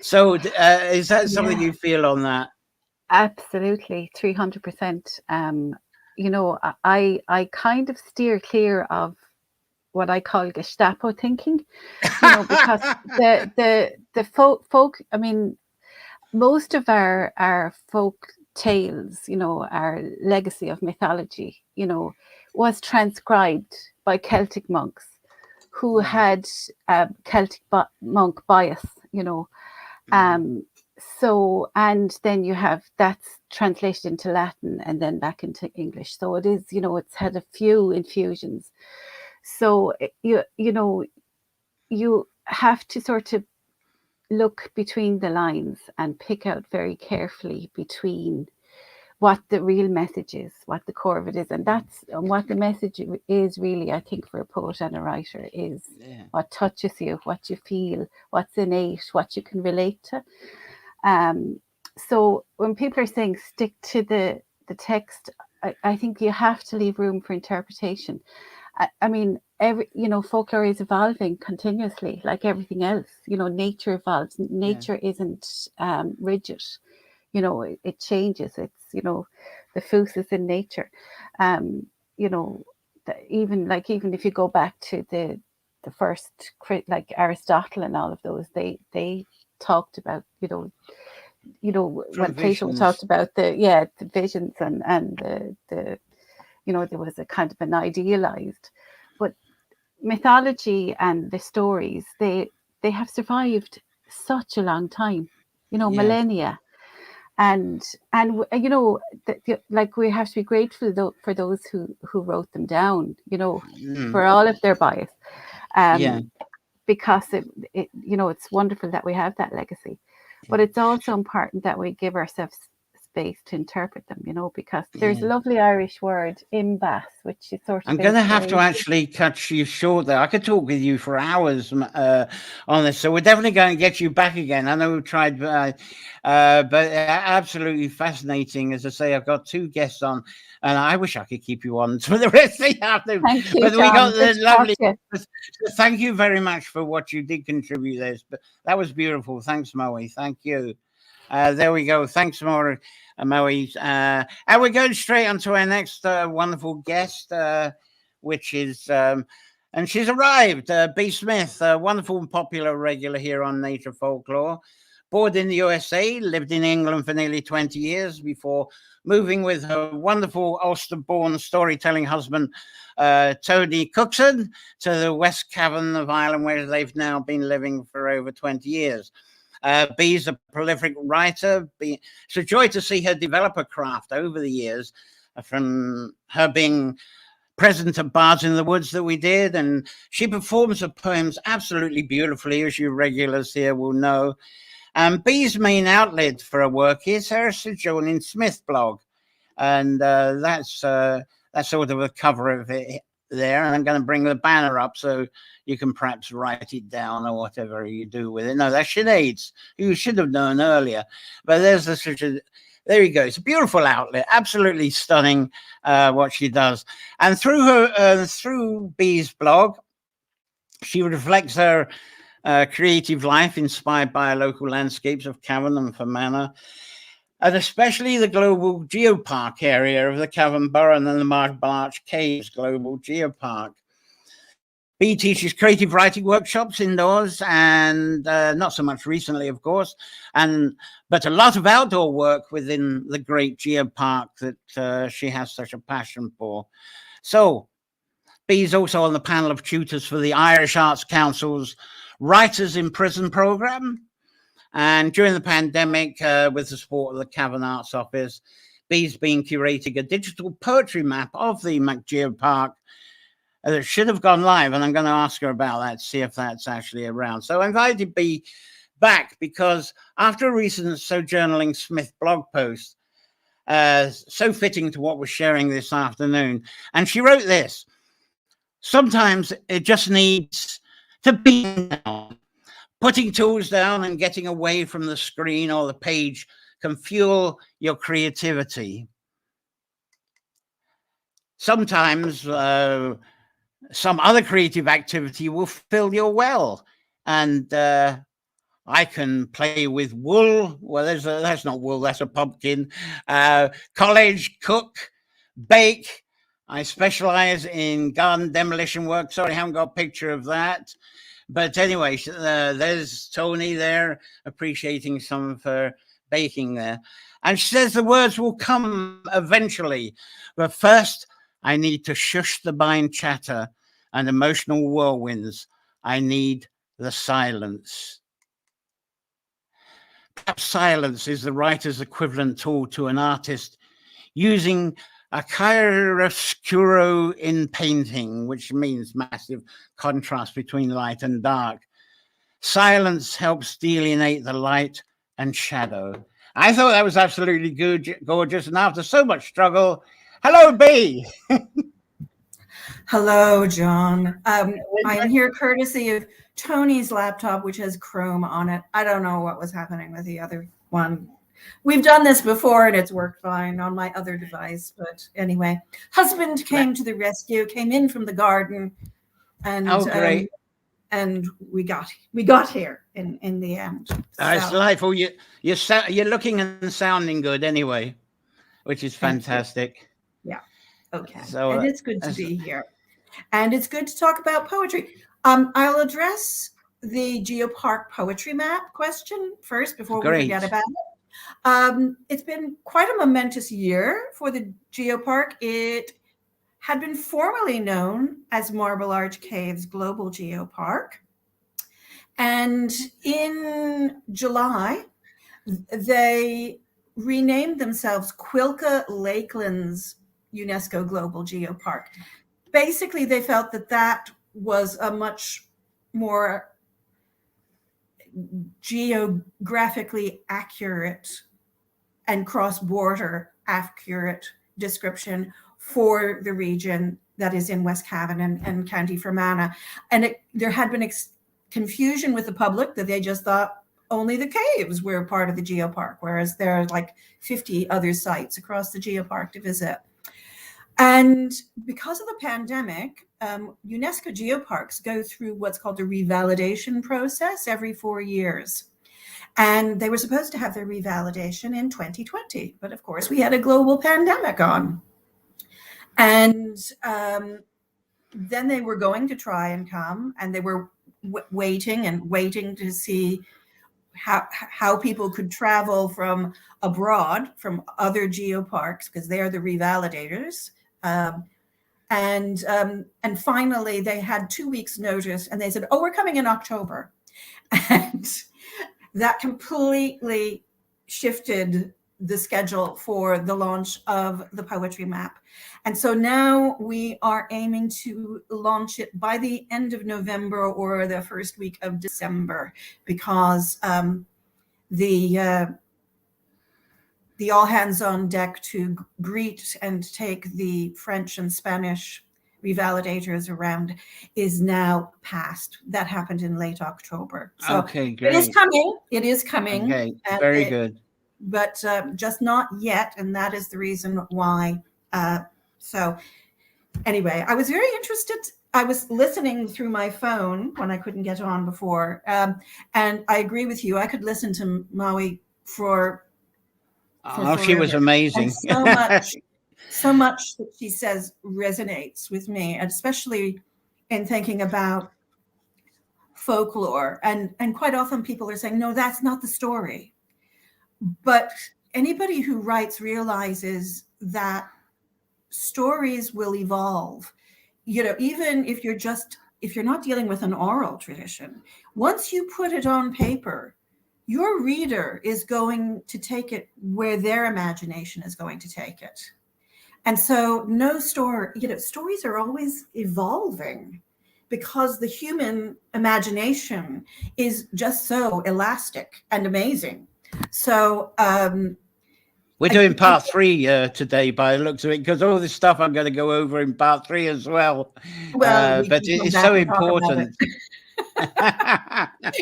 So is that something you feel on that? Absolutely, 300%. I kind of steer clear of what I call Gestapo thinking, because the folk, I mean, most of our folk tales, our legacy of mythology, was transcribed by Celtic monks who had Celtic monk bias, So, and then you have that's translated into Latin and then back into English. So it is, it's had a few infusions. So you have to sort of look between the lines and pick out very carefully between what the real message is, what the core of it is, and what the message is really, I think, for a poet and a writer is what touches you, what you feel, what's innate, what you can relate to. So when people are saying stick to the text, I think you have to leave room for interpretation. I mean, folklore is evolving continuously, like everything else. Nature evolves. Nature isn't rigid. It changes. It's the fus is in nature. Even if you go back to the first, like Aristotle and all of those, they talked about when Plato talked about the visions and the there was a kind of an idealized, but mythology and the stories they have survived such a long time, millennia, and like we have to be grateful for those who wrote them down, for all of their bias, because it's wonderful that we have that legacy, but it's also important that we give ourselves space to interpret them, because there's a lovely Irish word, imbas, which is sort of I'm going to have to actually cut you short there. I could talk with you for hours on this, so we're definitely going to get you back again. I know we've tried, but absolutely fascinating. As I say, I've got 2 guests on, and I wish I could keep you on for the rest of the afternoon. Thank you, but John. We got the lovely. Thank you very much for what you did contribute this. But that was beautiful. Thanks, Moe. Thank you. There we go. Thanks more, Moe. And we're going straight on to our next wonderful guest, which is, and she's arrived, B. Smith, a wonderful and popular regular here on Nature Folklore. Born in the USA, lived in England for nearly 20 years before moving with her wonderful Ulster-born storytelling husband, Tony Cookson, to the West Cavan of Ireland, where they've now been living for over 20 years. Bee's a prolific writer. It's a joy to see her develop a craft over the years, from her being present at Bards in the Woods that we did, and she performs her poems absolutely beautifully, as you regulars here will know. And Bee's main outlet for her work is her Sojourning Smith blog, and that's sort of a cover of it there. And I'm going to bring the banner up so you can perhaps write it down or whatever you do with it. No, that's Sinead's, who you should have known earlier. But there's the there you go. It's a beautiful outlet, absolutely stunning what she does. And through her through Bee's blog, she reflects her creative life inspired by local landscapes of Cavan and Fermanagh, and especially the global geopark area of the Cavan Borough and the Marsh Caves Global Geopark. Bee teaches creative writing workshops indoors, and not so much recently, of course, but a lot of outdoor work within the great geopark that she has such a passion for. So Bee's also on the panel of tutors for the Irish Arts Council's Writers in Prison program. And during the pandemic, with the support of the Cavan Arts Office, Bee's been curating a digital poetry map of the Geopark that should have gone live. And I'm going to ask her about that, see if that's actually around. So I invited Bee back because after a recent Sojourning Smith blog post, so fitting to what we're sharing this afternoon, and she wrote this: sometimes it just needs to be down. Putting tools down and getting away from the screen or the page can fuel your creativity. Sometimes some other creative activity will fill your well. And I can play with wool. Well, that's not wool, that's a pumpkin. College, cook, bake. I specialize in garden demolition work. Sorry, I haven't got a picture of that. But anyway, there's Tony there appreciating some of her baking there. And she says the words will come eventually. But first, I need to shush the mind chatter and emotional whirlwinds. I need the silence. Perhaps silence is the writer's equivalent tool to an artist using a chiaroscuro in painting, which means massive contrast between light and dark. Silence helps delineate the light and shadow. I thought that was absolutely good, gorgeous. And after so much struggle, hello, Bee. Hello, John. I'm here courtesy of Tony's laptop, which has Chrome on it. I don't know what was happening with the other one. We've done this before and it's worked fine on my other device. But anyway, husband came to the rescue, came in from the garden, and great. And we got here in the end. It's delightful. You're looking and sounding good anyway, which is fantastic. Yeah. Okay. So, and it's good to be here. And it's good to talk about poetry. I'll address the Geopark poetry map question first before we forget about it. It's been quite a momentous year for the Geopark. It had been formerly known as Marble Arch Caves Global Geopark. And in July, they renamed themselves Quilca Lakelands UNESCO Global Geopark. Basically, they felt that that was a much more geographically accurate and cross-border accurate description for the region that is in West Cavan and County Fermanagh. And there had been confusion with the public that they just thought only the caves were part of the geopark, whereas there are like 50 other sites across the geopark to visit. And because of the pandemic, UNESCO geoparks go through what's called a revalidation process every 4 years. And they were supposed to have their revalidation in 2020. But of course, we had a global pandemic on. And then they were going to try and come, and they were waiting to see how people could travel from abroad, from other geoparks, because they are the revalidators. And finally, they had 2 weeks notice, and they said, "Oh, we're coming in October," and that completely shifted the schedule for the launch of the poetry map. And so now we are aiming to launch it by the end of November or the first week of December, because the all hands on deck to greet and take the French and Spanish revalidators around is now past. That happened in late October. So Okay, great. it is coming. It is coming. Okay, very good. But just not yet. And that is the reason why. So anyway, I was very interested. I was listening through my phone when I couldn't get on before. And I agree with you. I could listen to Maui for she was amazing. And so much that she says resonates with me, and especially in thinking about folklore. And quite often people are saying, no, that's not the story. But anybody who writes realizes that stories will evolve. You know, even if you're not dealing with an oral tradition, once you put it on paper, your reader is going to take it where their imagination is going to take it. And so stories are always evolving because the human imagination is just so elastic and amazing. So we're doing part 3 today by the looks of it, because all this stuff I'm going to go over in part 3 as well. But it's so important.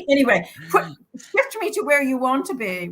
Anyway, shift me to where you want to be.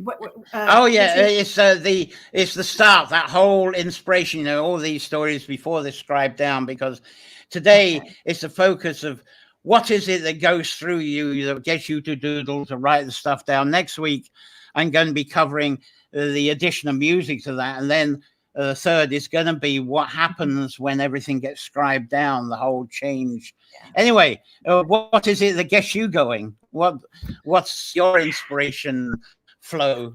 It's the start, that whole inspiration, all these stories before they're scribed down, because today it's the focus of what is it that goes through you that gets you to doodle, to write the stuff down. Next week I'm going to be covering the addition of music to that, and then the third is going to be what happens when everything gets scribed down, the whole change. Anyway, what is it that gets you going? What's your inspiration flow?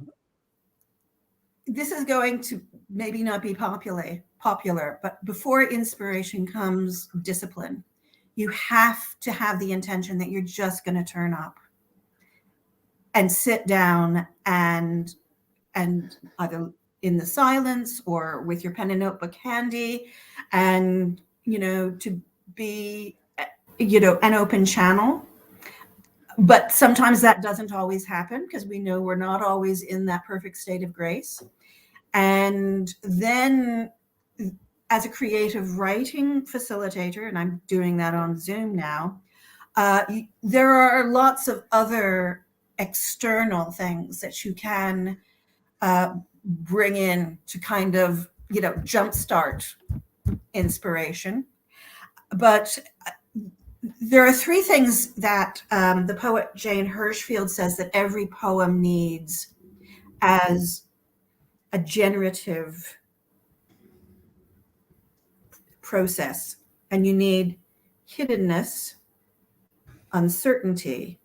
This is going to maybe not be popular, but before inspiration comes discipline. You have to have the intention that you're just going to turn up and sit down and either in the silence or with your pen and notebook handy, and to be an open channel. But sometimes that doesn't always happen, because we know we're not always in that perfect state of grace. And then as a creative writing facilitator, and I'm doing that on Zoom now, there are lots of other external things that you can bring in to kind of, jumpstart inspiration. But there are 3 things that the poet Jane Hirschfield says that every poem needs as a generative process. And you need hiddenness, uncertainty,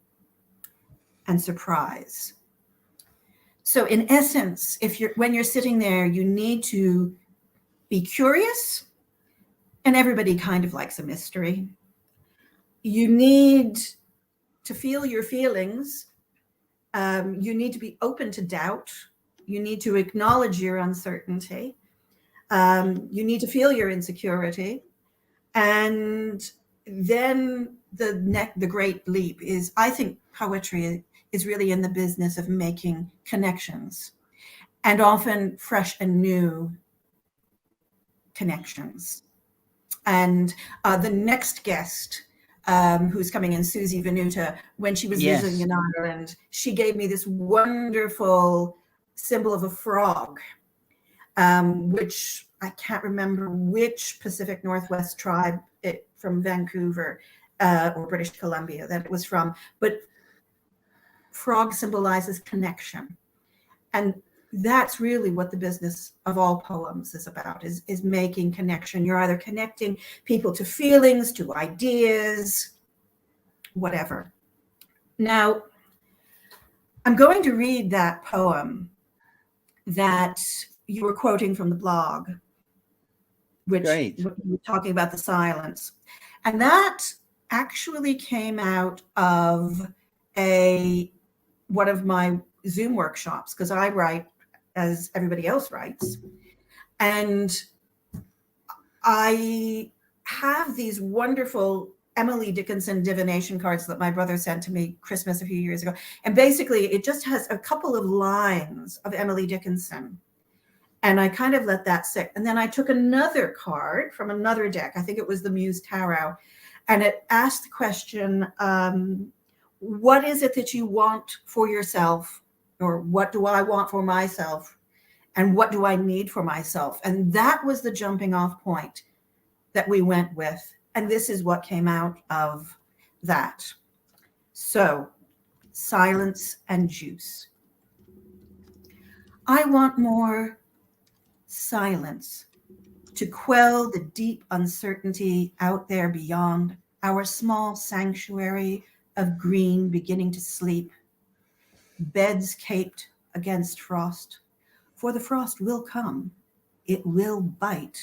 and surprise. So in essence, when you're sitting there, you need to be curious, and everybody kind of likes a mystery. You need to feel your feelings. You need to be open to doubt. You need to acknowledge your uncertainty. You need to feel your insecurity. And then the great leap is, I think poetry is really in the business of making connections, and often fresh and new connections. And the next guest who's coming in, Susie Venuta, when she was visiting in Ireland, she gave me this wonderful symbol of a frog, which I can't remember which Pacific Northwest tribe from Vancouver or British Columbia that it was from, but frog symbolizes connection. And that's really what the business of all poems is about, is making connection. You're either connecting people to feelings, to ideas, whatever. Now, I'm going to read that poem that you were quoting from the blog, which we're talking about the silence. And that actually came out of one of my Zoom workshops, because I write as everybody else writes. And I have these wonderful Emily Dickinson divination cards that my brother sent to me Christmas a few years ago. And basically it just has a couple of lines of Emily Dickinson. And I kind of let that sit. And then I took another card from another deck. I think it was the Muse Tarot. And it asked the question, what is it that you want for yourself? Or what do I want for myself? And what do I need for myself? And that was the jumping off point that we went with. And this is what came out of that. So, silence and juice. I want more silence to quell the deep uncertainty out there beyond our small sanctuary of green beginning to sleep, beds caped against frost, for the frost will come, it will bite.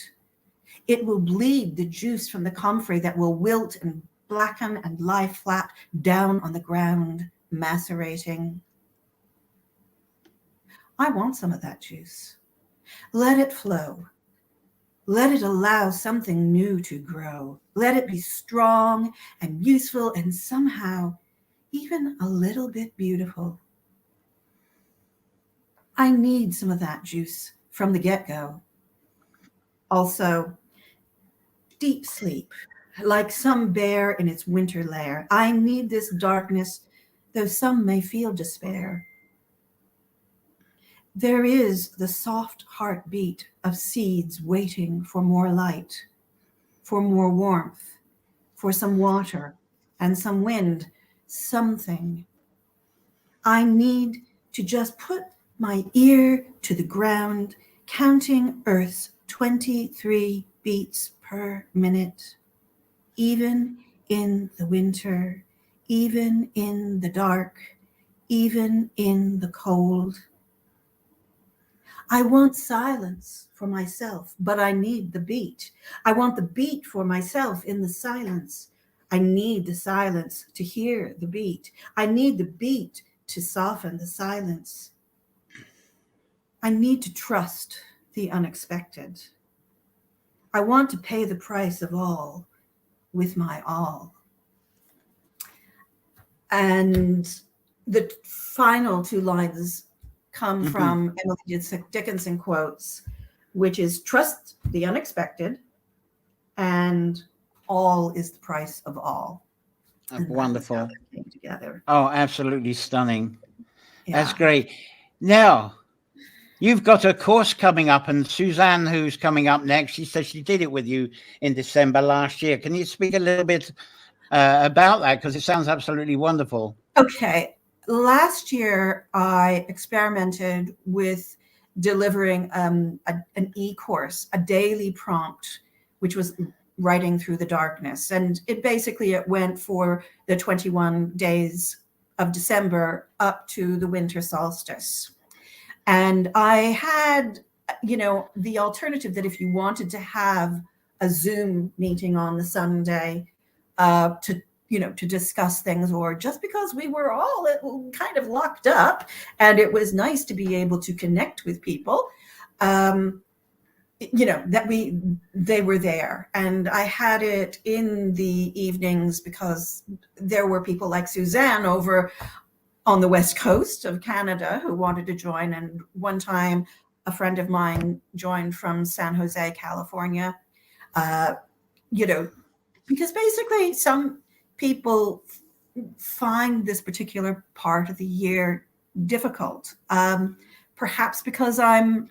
It will bleed the juice from the comfrey that will wilt and blacken and lie flat down on the ground, macerating. I want some of that juice. Let it flow. Let it allow something new to grow. Let it be strong and useful and somehow even a little bit beautiful. I need some of that juice from the get-go. Also, deep sleep, like some bear in its winter lair. I need this darkness, though some may feel despair. There is the soft heartbeat of seeds waiting for more light, for more warmth, for some water and some wind, something. I need to just put my ear to the ground, counting Earth's 23 beats per minute, even in the winter, even in the dark, even in the cold. I want silence for myself, but I need the beat. I want the beat for myself in the silence. I need the silence to hear the beat. I need the beat to soften the silence. I need to trust the unexpected. I want to pay the price of all with my all. And the final two lines come from Emily Dickinson quotes, which is trust the unexpected and all is the price of all. And wonderful. Came together. Oh, absolutely stunning. Yeah. That's great. Now, you've got a course coming up, and Suzanne, who's coming up next, she said she did it with you in December last year. Can you speak a little bit about that? Because it sounds absolutely wonderful. Okay. Last year, I experimented with delivering an e-course, a daily prompt, which was writing through the darkness. And it went for the 21 days of December up to the winter solstice. And I had, the alternative that if you wanted to have a Zoom meeting on the Sunday to discuss things, or just because we were all kind of locked up and it was nice to be able to connect with people, they were there. And I had it in the evenings because there were people like Suzanne over on the West Coast of Canada who wanted to join. And one time a friend of mine joined from San Jose, California, because basically some people find this particular part of the year difficult. Perhaps because I'm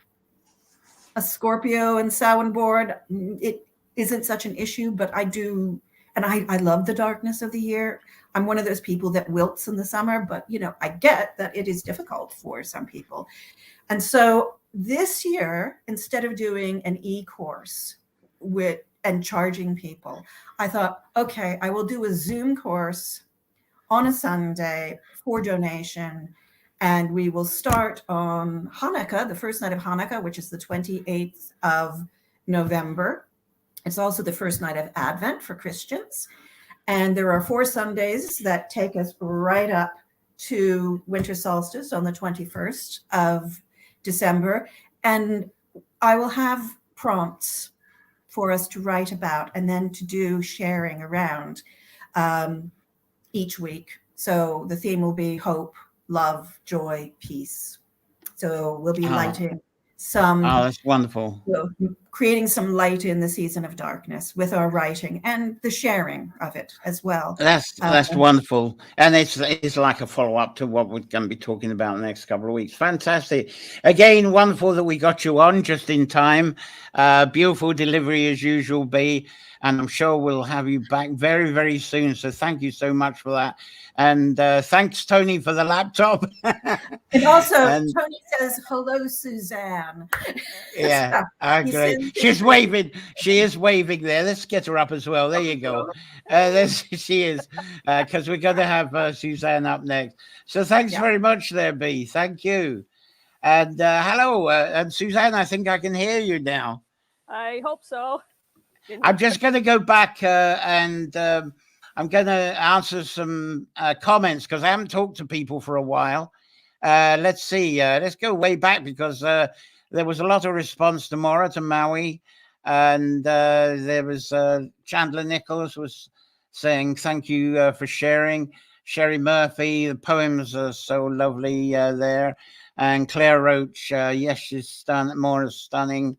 a Scorpio and Samhain board, it isn't such an issue, but I do, and I love the darkness of the year. I'm one of those people that wilts in the summer, but I get that it is difficult for some people. And so this year, instead of doing an e-course and charging people, I thought, okay, I will do a Zoom course on a Sunday for donation. And we will start on Hanukkah, the first night of Hanukkah, which is the 28th of November. It's also the first night of Advent for Christians. And there are 4 Sundays that take us right up to winter solstice on the 21st of December. And I will have prompts for us to write about and then to do sharing around each week. So the theme will be hope, love, joy, peace. So we'll be lighting some, that's wonderful. Creating some light in the season of darkness with our writing and the sharing of it as well. That's wonderful. And it's like a follow-up to what we're going to be talking about in the next couple of weeks. Fantastic. Again, wonderful that we got you on just in time. Beautiful delivery as usual, B. And I'm sure we'll have you back very, very soon. So thank you so much for that. And thanks, Tony, for the laptop. And also, Tony says, hello, Suzanne. Yeah, great. She's waving. She is waving there. Let's get her up as well. There you go. She is, because we're going to have Suzanne up next. So thanks very much there, B. Thank you. And hello, and Suzanne, I think I can hear you now. I hope so. I'm just going to go back and I'm going to answer some comments because I haven't talked to people for a while. Let's see. Let's go way back because there was a lot of response to Maura, to Maui. And there was Chandler Nichols was saying, thank you for sharing. Sherry Murphy, the poems are so lovely there. And Claire Roach, yes, she's stunning. Maura's stunning.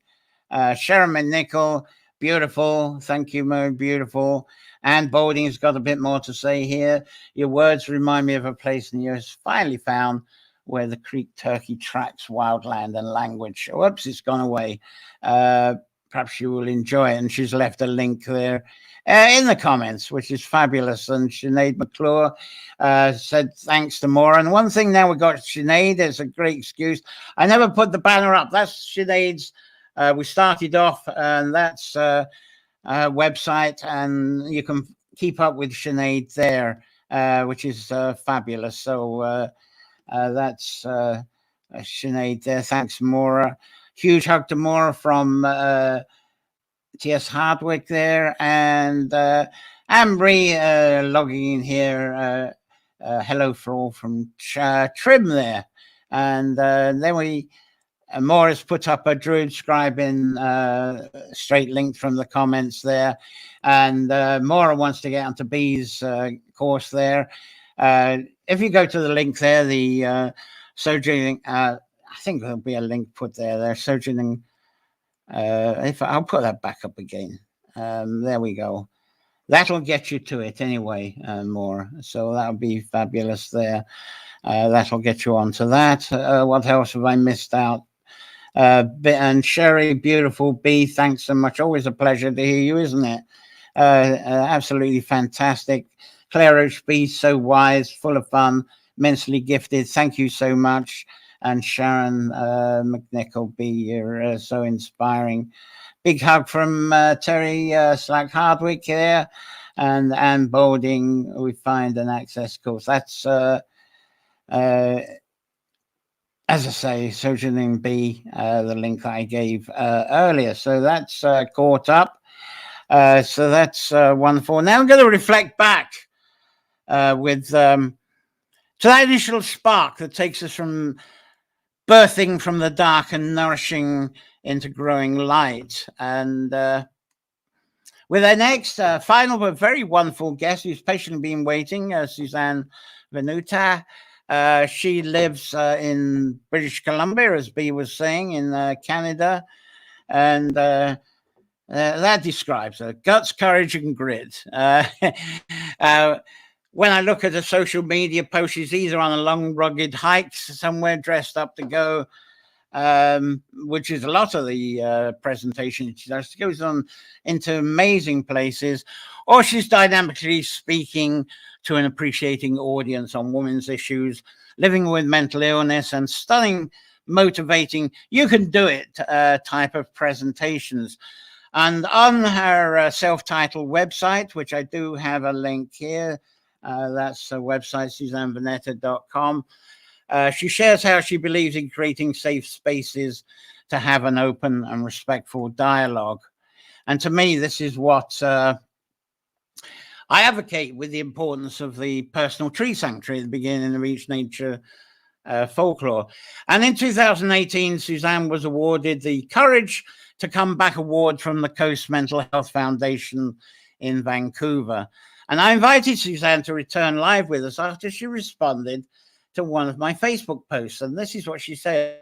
Sharon McNichol, beautiful. Thank you, Mo. Beautiful. And Barding's got a bit more to say here. Your words remind me of a place in yours finally found where the creek turkey tracks wildland and language. Whoops, it's gone away. Perhaps you will enjoy it. And she's left a link there in the comments, which is fabulous. And Sinead McClure said thanks to Maura. And one thing now we got Sinead, it's a great excuse. I never put the banner up. That's Sinead's. We started off, and that's website, and you can keep up with Sinead there, which is fabulous. So that's Sinead there. Thanks, Maura. Huge hug to Maura from T.S. Hardwick there, and Ambry logging in here. Hello for all from Trim there, and then we. Maura's put up a Druid Scribe in straight link from the comments there. And Maura wants to get onto B's course there. If you go to the link there, the sojourning, I think there'll be a link put there. Sojourning, if I'll put that back up again. There we go. That'll get you to it anyway, Maura. So that'll be fabulous there. That'll get you onto that. What else have I missed out? And Sherry, beautiful B, thanks so much. Always a pleasure to hear you, isn't it? Absolutely fantastic. Claire HB, so wise, full of fun, immensely gifted. Thank you so much. And Sharon McNichol B, you're so inspiring. Big hug from Terry Slack Hardwick here. And Barding, we find an access course. That's as I say, Sojourning B, the link I gave earlier. So that's caught up. So that's wonderful. Now I'm going to reflect back with to that initial spark that takes us from birthing from the dark and nourishing into growing light. And with our next final but very wonderful guest who's patiently been waiting, Suzanne Vannuta. She lives in British Columbia, as B was saying, in Canada. And that describes her guts, courage, and grit. When I look at a social media post, she's either on a long, rugged hike somewhere dressed up to go, which is a lot of the presentation she does. She goes on into amazing places, or she's dynamically speaking to an appreciating audience on women's issues, living with mental illness, and stunning, motivating, you can do it type of presentations. And on her self-titled website, which I do have a link here, that's a website, SuzanneVannuta.com. She shares how she believes in creating safe spaces to have an open and respectful dialogue. And to me, this is what I advocate with the importance of the personal tree sanctuary at the beginning of each Nature Folklore. And in 2018, Suzanne was awarded the Courage to Come Back Award from the Coast Mental Health Foundation in Vancouver. And I invited Suzanne to return live with us after she responded to one of my Facebook posts. And this is what she said.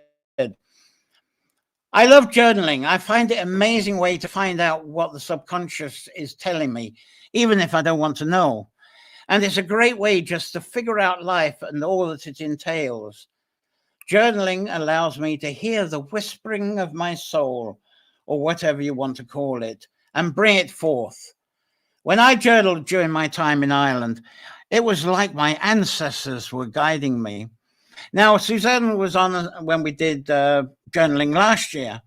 I love journaling. I find it an amazing way to find out what the subconscious is telling me, even if I don't want to know. And it's a great way just to figure out life and all that it entails. Journaling allows me to hear the whispering of my soul, or whatever you want to call it, and bring it forth. When I journaled during my time in Ireland, it was like my ancestors were guiding me. Now, Suzanne was on when we did journaling last year,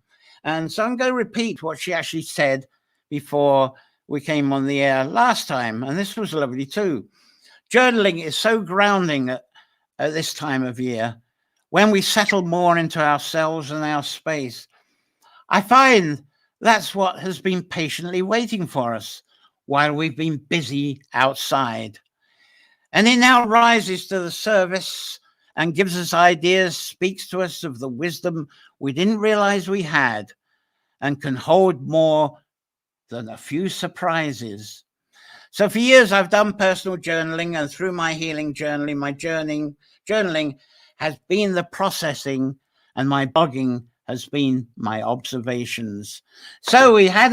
and so I'm going to repeat what she actually said before we came on the air last time, and this was lovely too. Journaling is so grounding at this time of year, when we settle more into ourselves and our space. I find that's what has been patiently waiting for us while we've been busy outside. And it now rises to the surface and gives us ideas, speaks to us of the wisdom we didn't realize we had, and can hold more than a few surprises. So for years, I've done personal journaling, and through my healing journaling, my journaling has been the processing, and my blogging has been my observations. So we had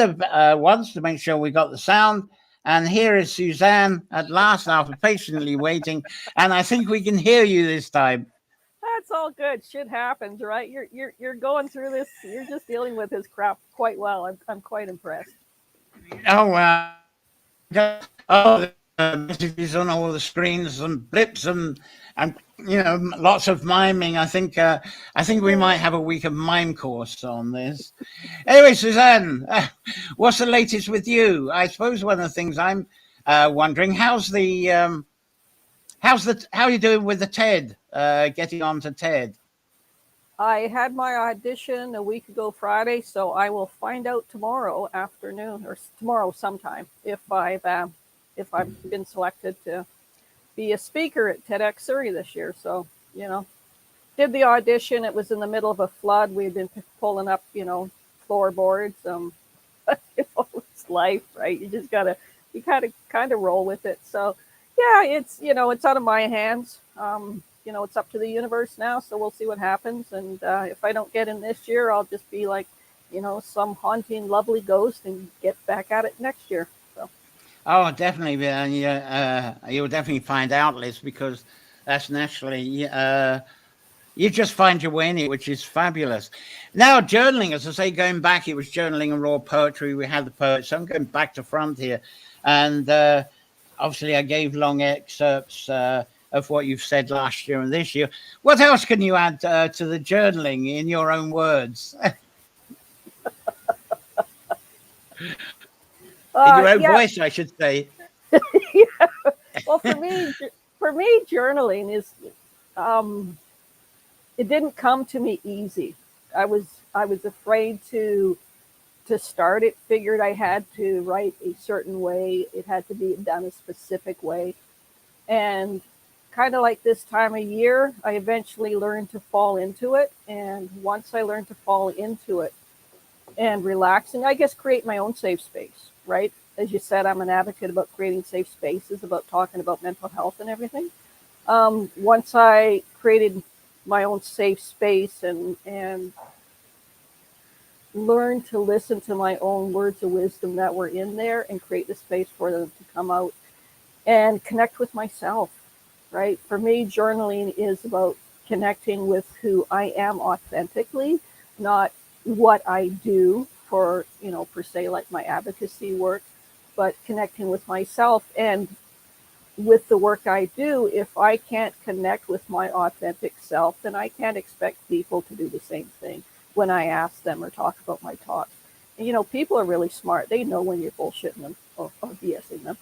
once to make sure we got the sound. And here is Suzanne at last, after patiently waiting. And I think we can hear you this time. That's all good. Shit happens, right? You're going through this. You're just dealing with his crap quite well. I'm quite impressed. Oh, wow. Oh, the messages on all the screens and blips and you know, lots of miming. I think we might have a week of mime course on this. Anyway, Suzanne, what's the latest with you? I suppose one of the things I'm wondering, how are you doing with the TED? Getting on to TED. I had my audition a week ago Friday, so I will find out tomorrow afternoon or tomorrow sometime if I've been selected to be a speaker at TEDx Surrey this year. So, you know, did the audition. It was in the middle of a flood. We'd been pulling up, you know, floorboards. It's life, right? You just you kind of roll with it. So, yeah, it's, you know, it's out of my hands. You know, it's up to the universe now. So we'll see what happens. And if I don't get in this year, I'll just be like, you know, some haunting, lovely ghost and get back at it next year. Oh, definitely. You'll definitely find outlets, because that's naturally, you just find your way in it, which is fabulous. Now, journaling, as I say, going back, it was journaling and raw poetry. We had the poets. So I'm going back to front here. And obviously, I gave long excerpts of what you've said last year and this year. What else can you add to the journaling in your own words? In your own voice, I should say. Yeah. Well, for me, journaling is, it didn't come to me easy. I was afraid to start it. Figured I had to write a certain way. It had to be done a specific way, and kind of like this time of year, I eventually learned to fall into it. And once I learned to fall into it and relax, and I guess create my own safe space. Right? As you said, I'm an advocate about creating safe spaces, about talking about mental health and everything. Once I created my own safe space and learned to listen to my own words of wisdom that were in there and create the space for them to come out and connect with myself, right? For me, journaling is about connecting with who I am authentically, not what I do for, you know, per se, like my advocacy work, but connecting with myself. And with the work I do, if I can't connect with my authentic self, then I can't expect people to do the same thing when I ask them or talk about my talks. And, you know, people are really smart. They know when you're bullshitting them or BSing them.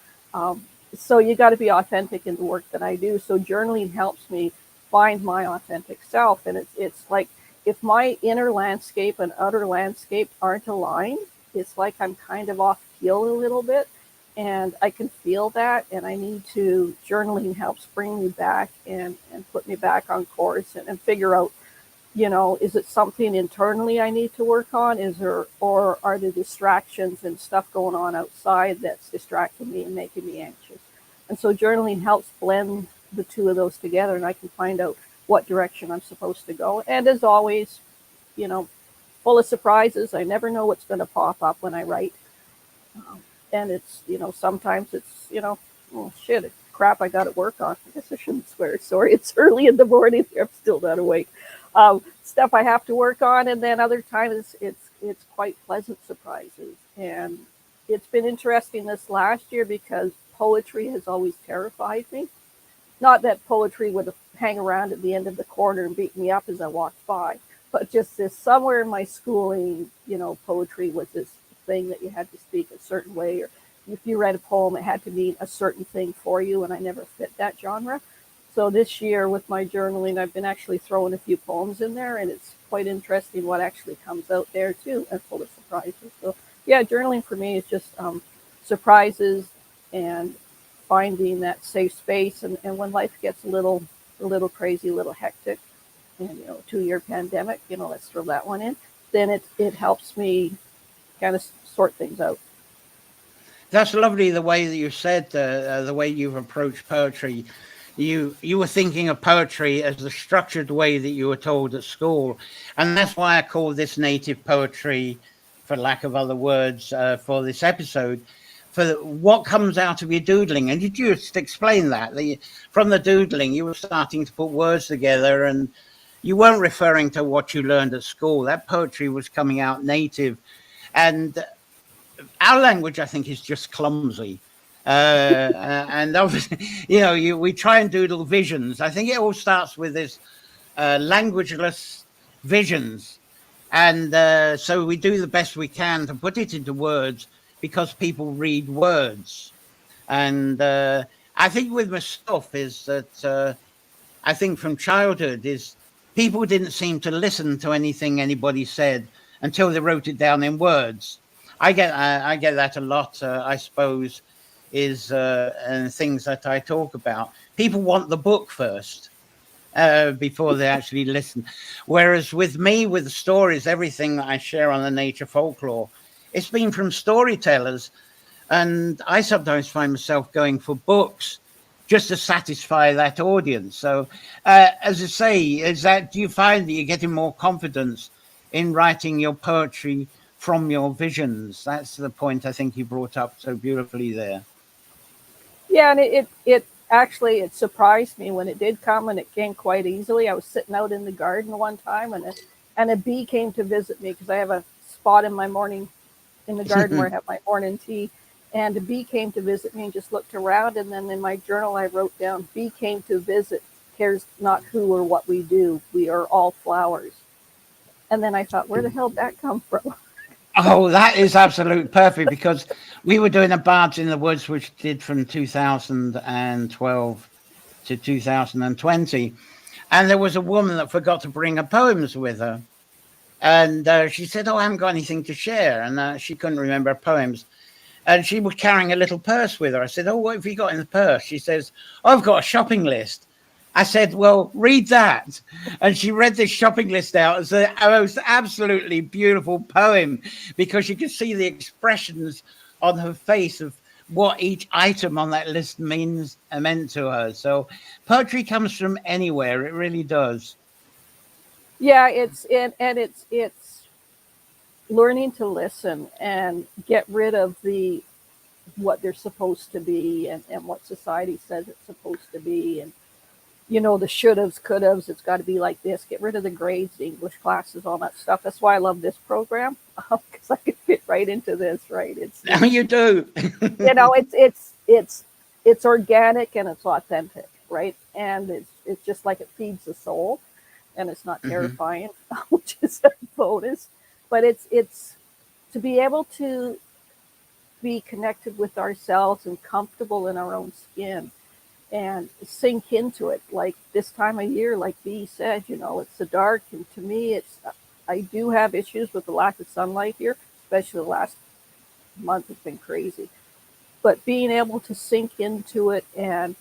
So you got to be authentic in the work that I do. So journaling helps me find my authentic self. And it's like, if my inner landscape and outer landscape aren't aligned, it's like I'm kind of off keel a little bit. and I can feel that, and I need to, journaling helps bring me back and put me back on course and figure out, is it something internally I need to work on? Or are there distractions and stuff going on outside that's distracting me and making me anxious? And so journaling helps blend the two of those together, and I can find out what direction I'm supposed to go. And as always, full of surprises. I never know what's going to pop up when I write. And it's, sometimes it's, oh shit, crap, I got to work on. I guess I shouldn't swear. Sorry, it's early in the morning. I'm still not awake. Stuff I have to work on. And then other times it's quite pleasant surprises. And it's been interesting this last year because poetry has always terrified me. Not that poetry would hang around at the end of the corner and beat me up as I walked by, but just this somewhere in my schooling, poetry was this thing that you had to speak a certain way, or if you read a poem, it had to mean a certain thing for you, and I never fit that genre. So this year with my journaling, I've been actually throwing a few poems in there, and it's quite interesting what actually comes out there too, and full of surprises. So yeah, journaling for me is just surprises and finding that safe space. And when life gets a little crazy, a little hectic, and 2-year pandemic, let's throw that one in, then it helps me kind of sort things out. That's lovely, the way that you said, the way you've approached poetry. You were thinking of poetry as the structured way that you were told at school. And that's why I call this native poetry, for lack of other words, for this episode, for what comes out of your doodling. And you just explain that from the doodling, you were starting to put words together, and you weren't referring to what you learned at school. That poetry was coming out native. And our language, I think, is just clumsy. And obviously, we try and doodle visions. I think it all starts with this languageless visions. And so we do the best we can to put it into words because people read words. And I think with myself is that I think from childhood is people didn't seem to listen to anything anybody said until they wrote it down in words. I get that a lot, I suppose, is and things that I talk about. People want the book first before they actually listen. Whereas with me, with the stories, everything that I share on the Nature Folklore, it's been from storytellers. And I sometimes find myself going for books just to satisfy that audience. So as I say, do you find that you're getting more confidence in writing your poetry from your visions? That's the point I think you brought up so beautifully there. Yeah, and it actually, it surprised me when it did come, and it came quite easily. I was sitting out in the garden one time, and a bee came to visit me because I have a spot in the garden where I have my morning tea. And a bee came to visit me and just looked around. And then in my journal, I wrote down, bee came to visit, cares not who or what we do. We are all flowers. And then I thought, where the hell did that come from? Oh, that is absolute perfect, because we were doing a Bards in the Woods, which did from 2012 to 2020. And there was a woman that forgot to bring her poems with her. And she said, I haven't got anything to share. And she couldn't remember her poems. And she was carrying a little purse with her. I said, what have you got in the purse? She says, I've got a shopping list. I said, well, read that. And she read this shopping list out as the most absolutely beautiful poem, because you could see the expressions on her face of what each item on that list meant to her. So poetry comes from anywhere. It really does. Yeah, it's learning to listen and get rid of what they're supposed to be and what society says it's supposed to be, and the should-haves, could-haves, it's got to be like this. Get rid of the grades, the English classes, all that stuff. That's why I love this program, because I can fit right into this, right? You do. It's organic and it's authentic, right? And it's just like it feeds the soul, and it's not terrifying, which is a bonus. But it's to be able to be connected with ourselves and comfortable in our own skin and sink into it. Like this time of year, like Bea said, it's the dark. And to me, I do have issues with the lack of sunlight here, especially the last month. It's been crazy. but being able to sink into it and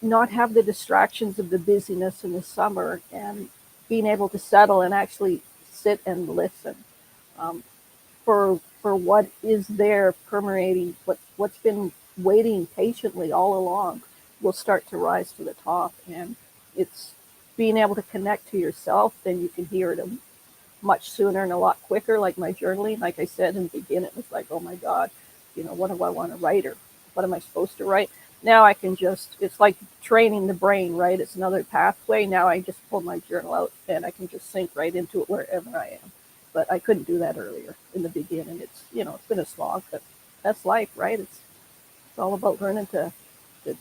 not have the distractions of the busyness in the summer, and being able to settle and actually sit and listen for what is there permeating, what's been waiting patiently all along will start to rise to the top. And it's being able to connect to yourself, then you can hear it much sooner and a lot quicker. Like my journaling, like I said in the beginning, it was like, oh my God, what do I want to write, or what am I supposed to write? Now I can just, it's like training the brain, right? It's another pathway. Now I just pull my journal out and I can just sink right into it wherever I am. But I couldn't do that earlier in the beginning. It's, it's been a slog, but that's life, right? It's all about learning to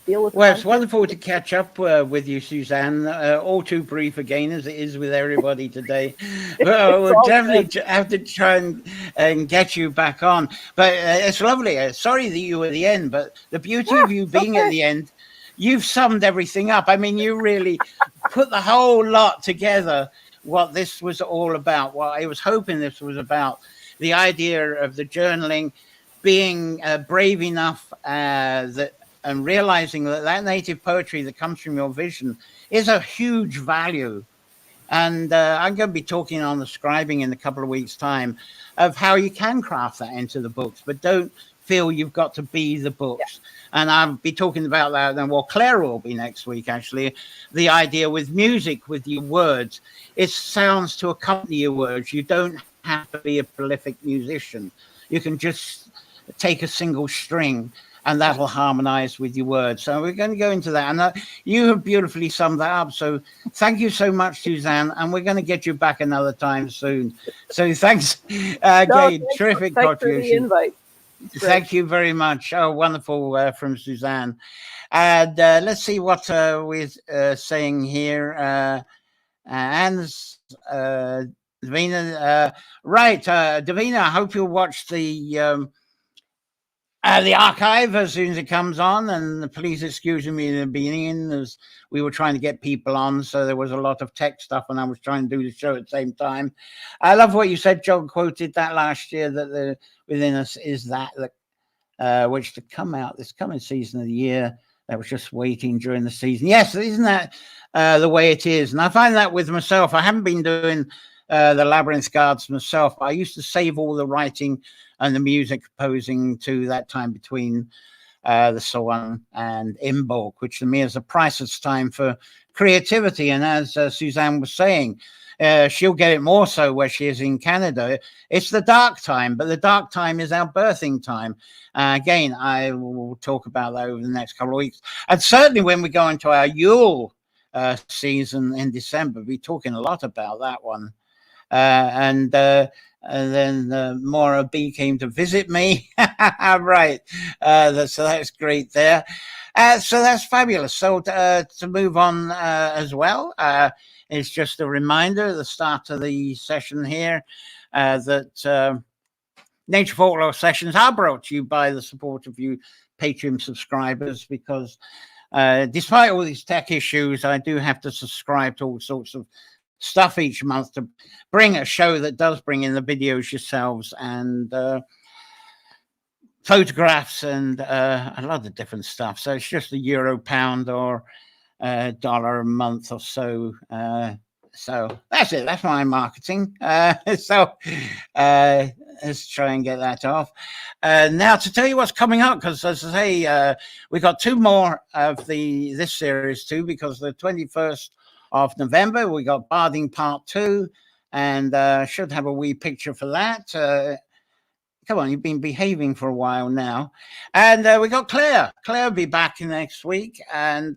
deal with. Well, it's wonderful to catch up with you, Suzanne. All too brief again, as it is with everybody today. Well, we'll definitely have to try and get you back on. But it's lovely. Sorry that you were at the end, but the beauty of you being at the end, you've summed everything up. I mean, you really put the whole lot together, what this was all about, what I was hoping this was about, the idea of the journaling, being brave enough and realizing that native poetry that comes from your vision is a huge value. And I'm going to be talking on the scribing in a couple of weeks' time of how you can craft that into the books, but don't feel you've got to be the books. Yeah. And I'll be talking about that then. Well, Claire will be next week, actually. The idea with music, with your words, it sounds to accompany your words. You don't have to be a prolific musician. You can just take a single string and that'll harmonize with your words. So we're going to go into that. And you have beautifully summed that up. So thank you so much, Suzanne. And we're going to get you back another time soon. So thanks again. Terrific contribution. Thank you very much. Oh, wonderful from Suzanne. And let's see what we're saying here. Anne's Davina. Right. Davina, I hope you'll watch the archive as soon as it comes on, and please excuse me in the beginning as we were trying to get people on, so there was a lot of tech stuff and I was trying to do the show at the same time. I love what you said. John quoted that last year, that the within us is that which to come out this coming season of the year that was just waiting during the season. Yes, isn't that the way it is? And I find that with myself. I haven't been doing the Labyrinth Guards myself, but I used to save all the writing and the music composing to that time between the Swan and Imbolc, which to me is a priceless time for creativity. And as Suzanne was saying, she'll get it more so where she is in Canada. It's the dark time, but the dark time is our birthing time. Again, I will talk about that over the next couple of weeks. And certainly when we go into our Yule season in December, we'll be talking a lot about that one. And then Maura B came to visit me. Right. So that's great there. So that's fabulous. So to move on as well, it's just a reminder at the start of the session here that Nature Folklore sessions are brought to you by the support of you Patreon subscribers, because despite all these tech issues, I do have to subscribe to all sorts of stuff each month to bring a show that does bring in the videos yourselves and photographs and a lot of different stuff. So it's just €1, £1, or $1 a month or so. So that's it. That's my marketing. So let's try and get that off. Now to tell you what's coming up, because as I say, we got two more of this series too, because the 21st of November, we got Barding Part 2, and should have a wee picture for that. Come on, you've been behaving for a while now. And we got Claire. Claire will be back next week, and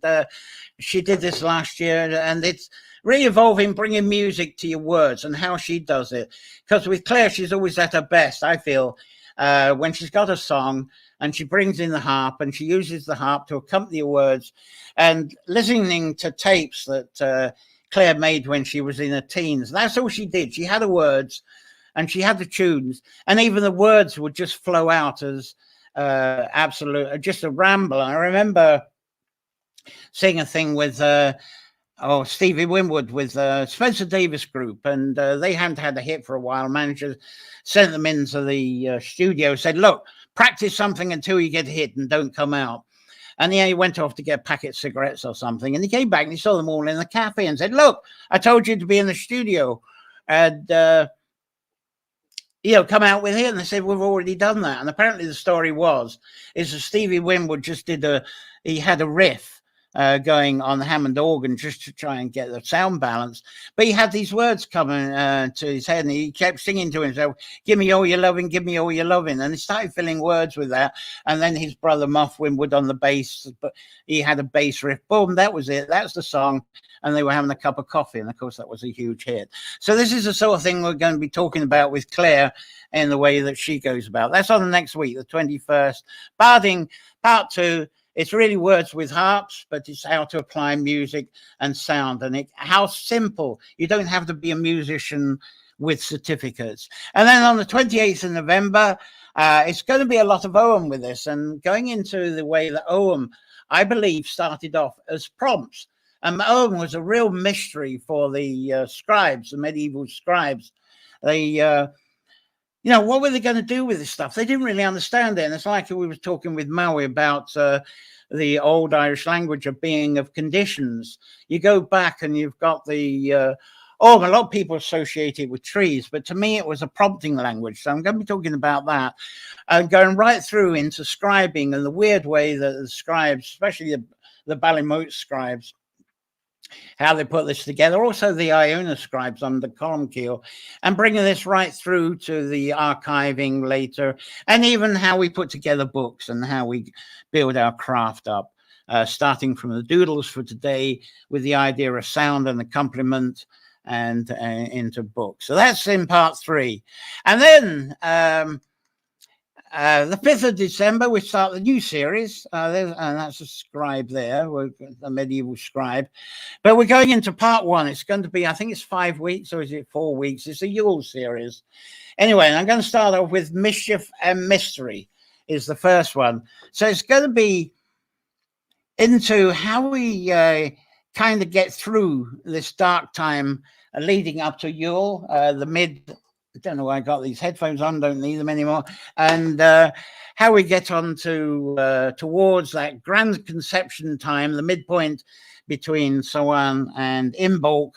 she did this last year, and it's really involving bringing music to your words and how she does it. Because with Claire, she's always at her best, I feel, when she's got a song and she brings in the harp and she uses the harp to accompany the words. And listening to tapes that Claire made when she was in her teens, that's all she did. She had the words and she had the tunes, and even the words would just flow out as absolute, just a ramble. I remember seeing a thing with Stevie Winwood with Spencer Davis Group, and they hadn't had a hit for a while. Manager sent them into the studio, said, look, practice something until you get hit and don't come out. And he went off to get a packet of cigarettes or something. And he came back and he saw them all in the cafe and said, look, I told you to be in the studio and, come out with it. And they said, we've already done that. And apparently the story is that Stevie Winwood just he had a riff going on the Hammond organ just to try and get the sound balance. But he had these words coming to his head and he kept singing to himself, give me all your loving, give me all your loving. And he started filling words with that. And then his brother Muff Winwood on the bass, but he had a bass riff. Boom, that was it. That's the song. And they were having a cup of coffee. And of course, that was a huge hit. So this is the sort of thing we're going to be talking about with Claire in the way that she goes about. That's on the next week, the 21st. Barding, part 2. It's really words with harps, but it's how to apply music and sound and how simple. You don't have to be a musician with certificates. And then on the 28th of November, it's going to be a lot of Ogham with this and going into the way that Ogham, I believe, started off as prompts. And Ogham was a real mystery for the scribes, the medieval scribes. They, what were they going to do with this stuff? They didn't really understand it. And it's like we were talking with Maui about the old Irish language of being of conditions. You go back and you've got the, a lot of people associate it with trees, but to me it was a prompting language. So I'm going to be talking about that and going right through into scribing and the weird way that the scribes, especially the Ballymote scribes, how they put this together, also the Iona scribes under Columkille, and bringing this right through to the archiving later, and even how we put together books and how we build our craft up, starting from the doodles for today with the idea of sound and accompaniment and into books. So that's in part 3. And then the 5th of December, we start the new series. And that's a scribe there, a medieval scribe. But we're going into part 1. It's going to be, I think it's 5 weeks, or is it 4 weeks? It's a Yule series. Anyway, I'm going to start off with Mischief and Mystery is the first one. So it's going to be into how we kind of get through this dark time leading up to Yule, I don't know why I got these headphones on, don't need them anymore. And how we get on to towards that grand conception time, the midpoint between Samhain and Imbolc.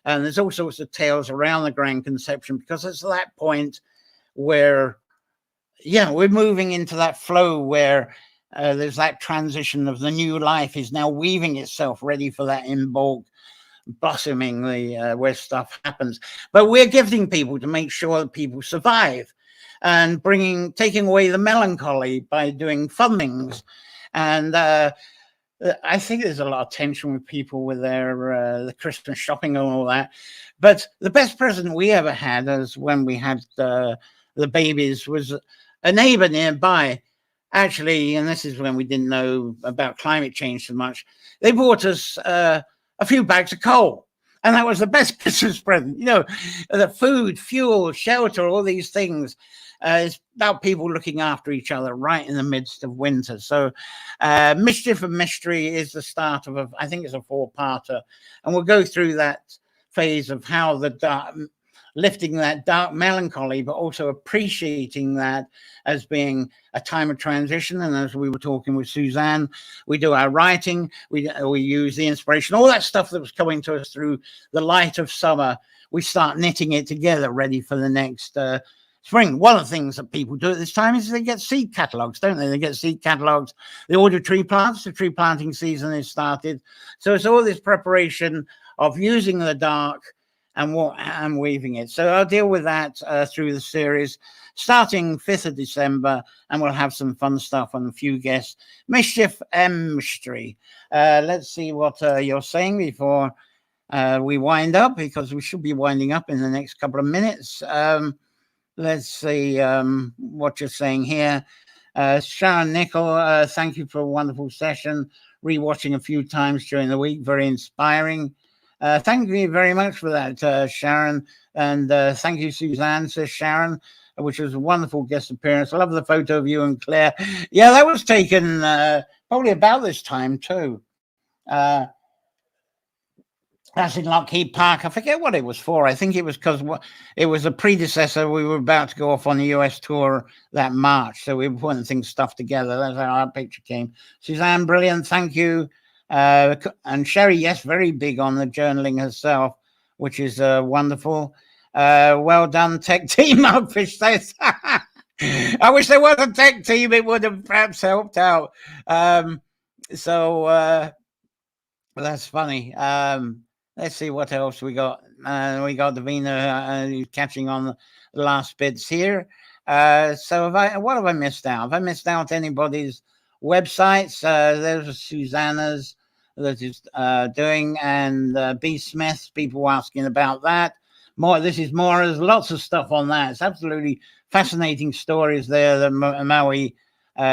And there's all sorts of tales around the grand conception because it's that point where, we're moving into that flow where there's that transition of the new life is now weaving itself ready for that Imbolc blossoming, where stuff happens. But we're gifting people to make sure that people survive and taking away the melancholy by doing fun things. And I think there's a lot of tension with people with their the Christmas shopping and all that. But the best present we ever had is when we had the babies was a neighbor nearby. Actually, and this is when we didn't know about climate change so much, they bought us a few bags of coal. And that was the best Christmas present. The food, fuel, shelter, all these things. It's about people looking after each other right in the midst of winter. So Mischief and Mystery is the start of, I think it's a 4-parter. And we'll go through that phase of how lifting that dark melancholy, but also appreciating that as being a time of transition. And as we were talking with Suzanne, we do our writing, we use the inspiration, all that stuff that was coming to us through the light of summer. We start knitting it together, ready for the next spring. One of the things that people do at this time is they get seed catalogs, don't they? They get seed catalogs. They order tree plants. The tree planting season is started. So it's all this preparation of using the dark and weaving it. So I'll deal with that through the series, starting 5th of December, and we'll have some fun stuff and a few guests. Mischief and Mystery. Let's see what you're saying before we wind up, because we should be winding up in the next couple of minutes. Let's see what you're saying here. Sharon Nickel, thank you for a wonderful session. Rewatching a few times during the week, very inspiring. Thank you very much for that, Sharon. And thank you, Suzanne, says Sharon, which was a wonderful guest appearance. I love the photo of you and Claire. Yeah, that was taken probably about this time too. That's in Lockheed Park. I forget what it was for. I think it was because it was a predecessor. We were about to go off on the US tour that March, so we were putting things stuff together. That's how our picture came. Suzanne, brilliant. Thank you. And Sherry, yes, very big on the journaling herself, which is wonderful. Well done, tech team. Mugfish says. I wish there was a tech team. It would have perhaps helped out. That's funny. Let's see what else we got. We got Davina catching on the last bits here. So what have I missed out? Have I missed out anybody's websites? There's Susanna's that is doing, and B. Smith, people asking about that. This is Maura's, lots of stuff on that. It's absolutely fascinating stories there that Maui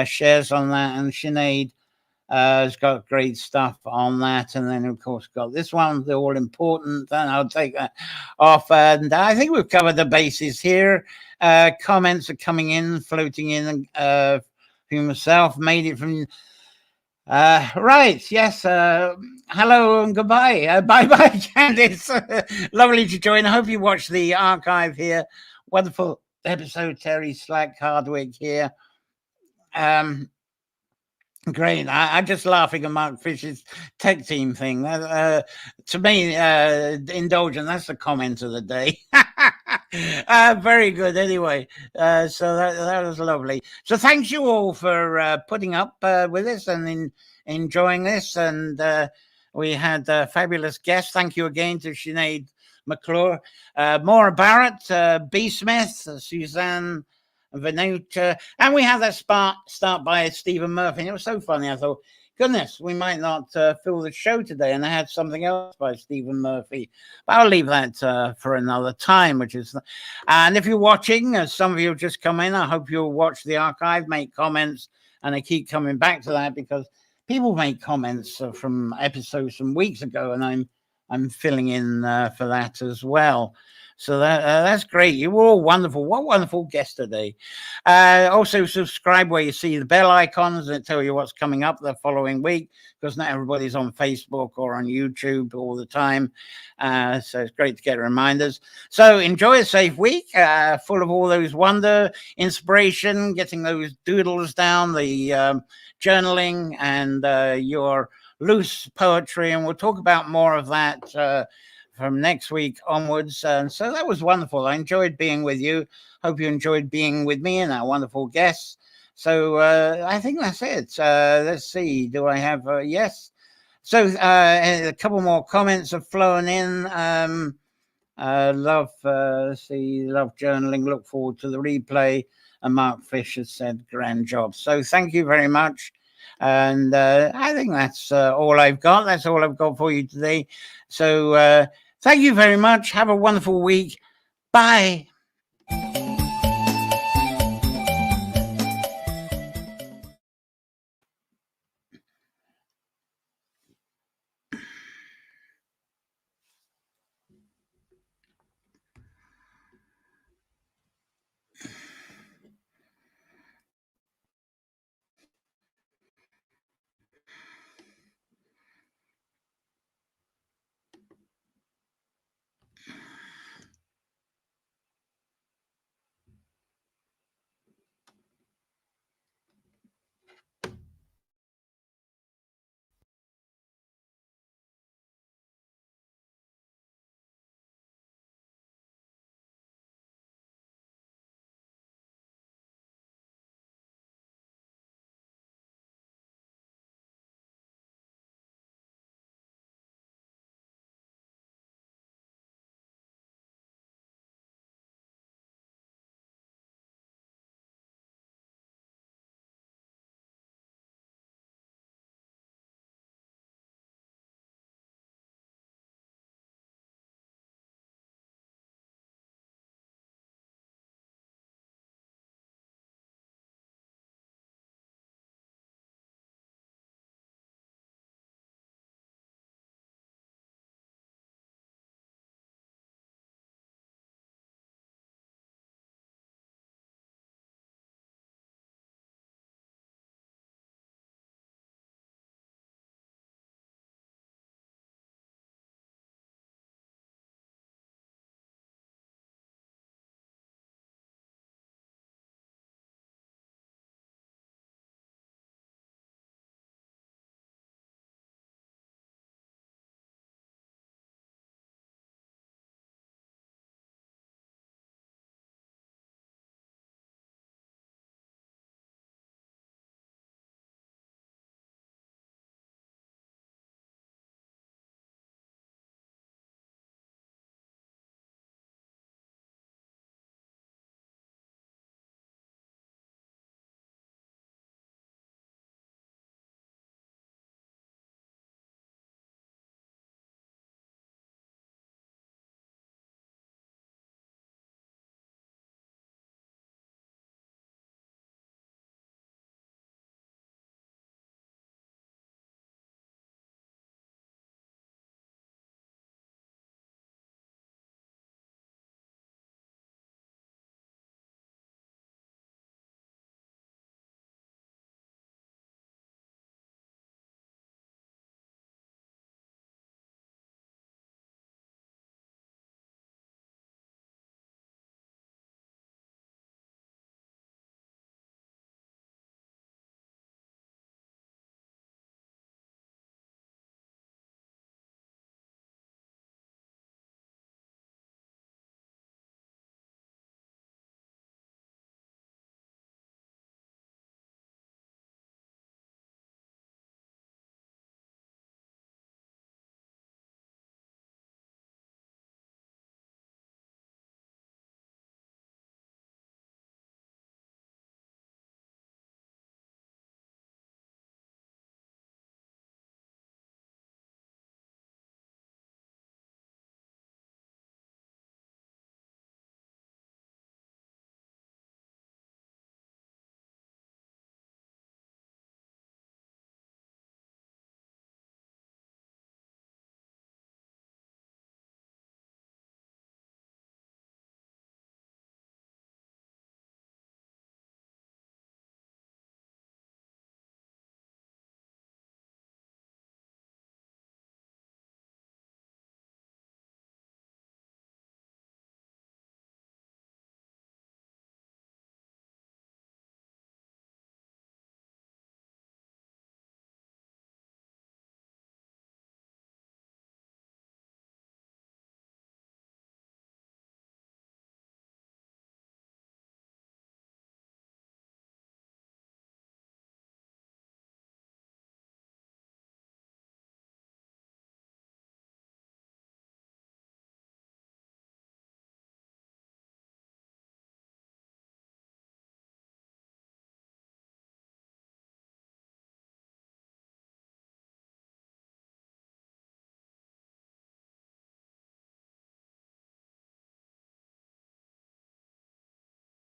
shares on that, and Sinead has got great stuff on that. And then, of course, got this one, the all important, and I'll take that off. And I think we've covered the bases here. Comments are coming in, floating in. From myself, made it from. Right, yes. Hello and goodbye. Bye-bye, Candice. Lovely to join. I hope you watched the archive here. Wonderful episode, Terry Slack Hardwick here. Great. I'm just laughing at Mark Fish's tech team thing. To me, indulgent, that's the comment of the day. Very good. Anyway, so that was lovely. So thanks you all for putting up with us and enjoying this. And we had fabulous guests. Thank you again to Sinead McClure, Maura Barrett, B. Smith, Suzanne Venuta, and we had that start by Stephen Murphy. And it was so funny. I thought, goodness, we might not fill the show today. And I had something else by Stephen Murphy, but I'll leave that for another time. And if you're watching, some of you have just come in, I hope you'll watch the archive, make comments, and I keep coming back to that because people make comments from episodes from weeks ago, and I'm filling in for that as well. So that's great. You were all wonderful. What wonderful guest today. Also subscribe where you see the bell icons that tell you what's coming up the following week, because not everybody's on Facebook or on YouTube all the time. So it's great to get reminders. So enjoy a safe week, full of all those wonder, inspiration, getting those doodles down, the journaling, and your loose poetry. And we'll talk about more of that from next week onwards. And so that was wonderful. I enjoyed being with you. Hope you enjoyed being with me and our wonderful guests. So I think that's it. Let's see. Do I have yes? So a couple more comments have flown in. Love journaling. Look forward to the replay. And Mark Fisher said, grand job. So thank you very much. And I think that's all I've got. That's all I've got for you today. So thank you very much. Have a wonderful week. Bye.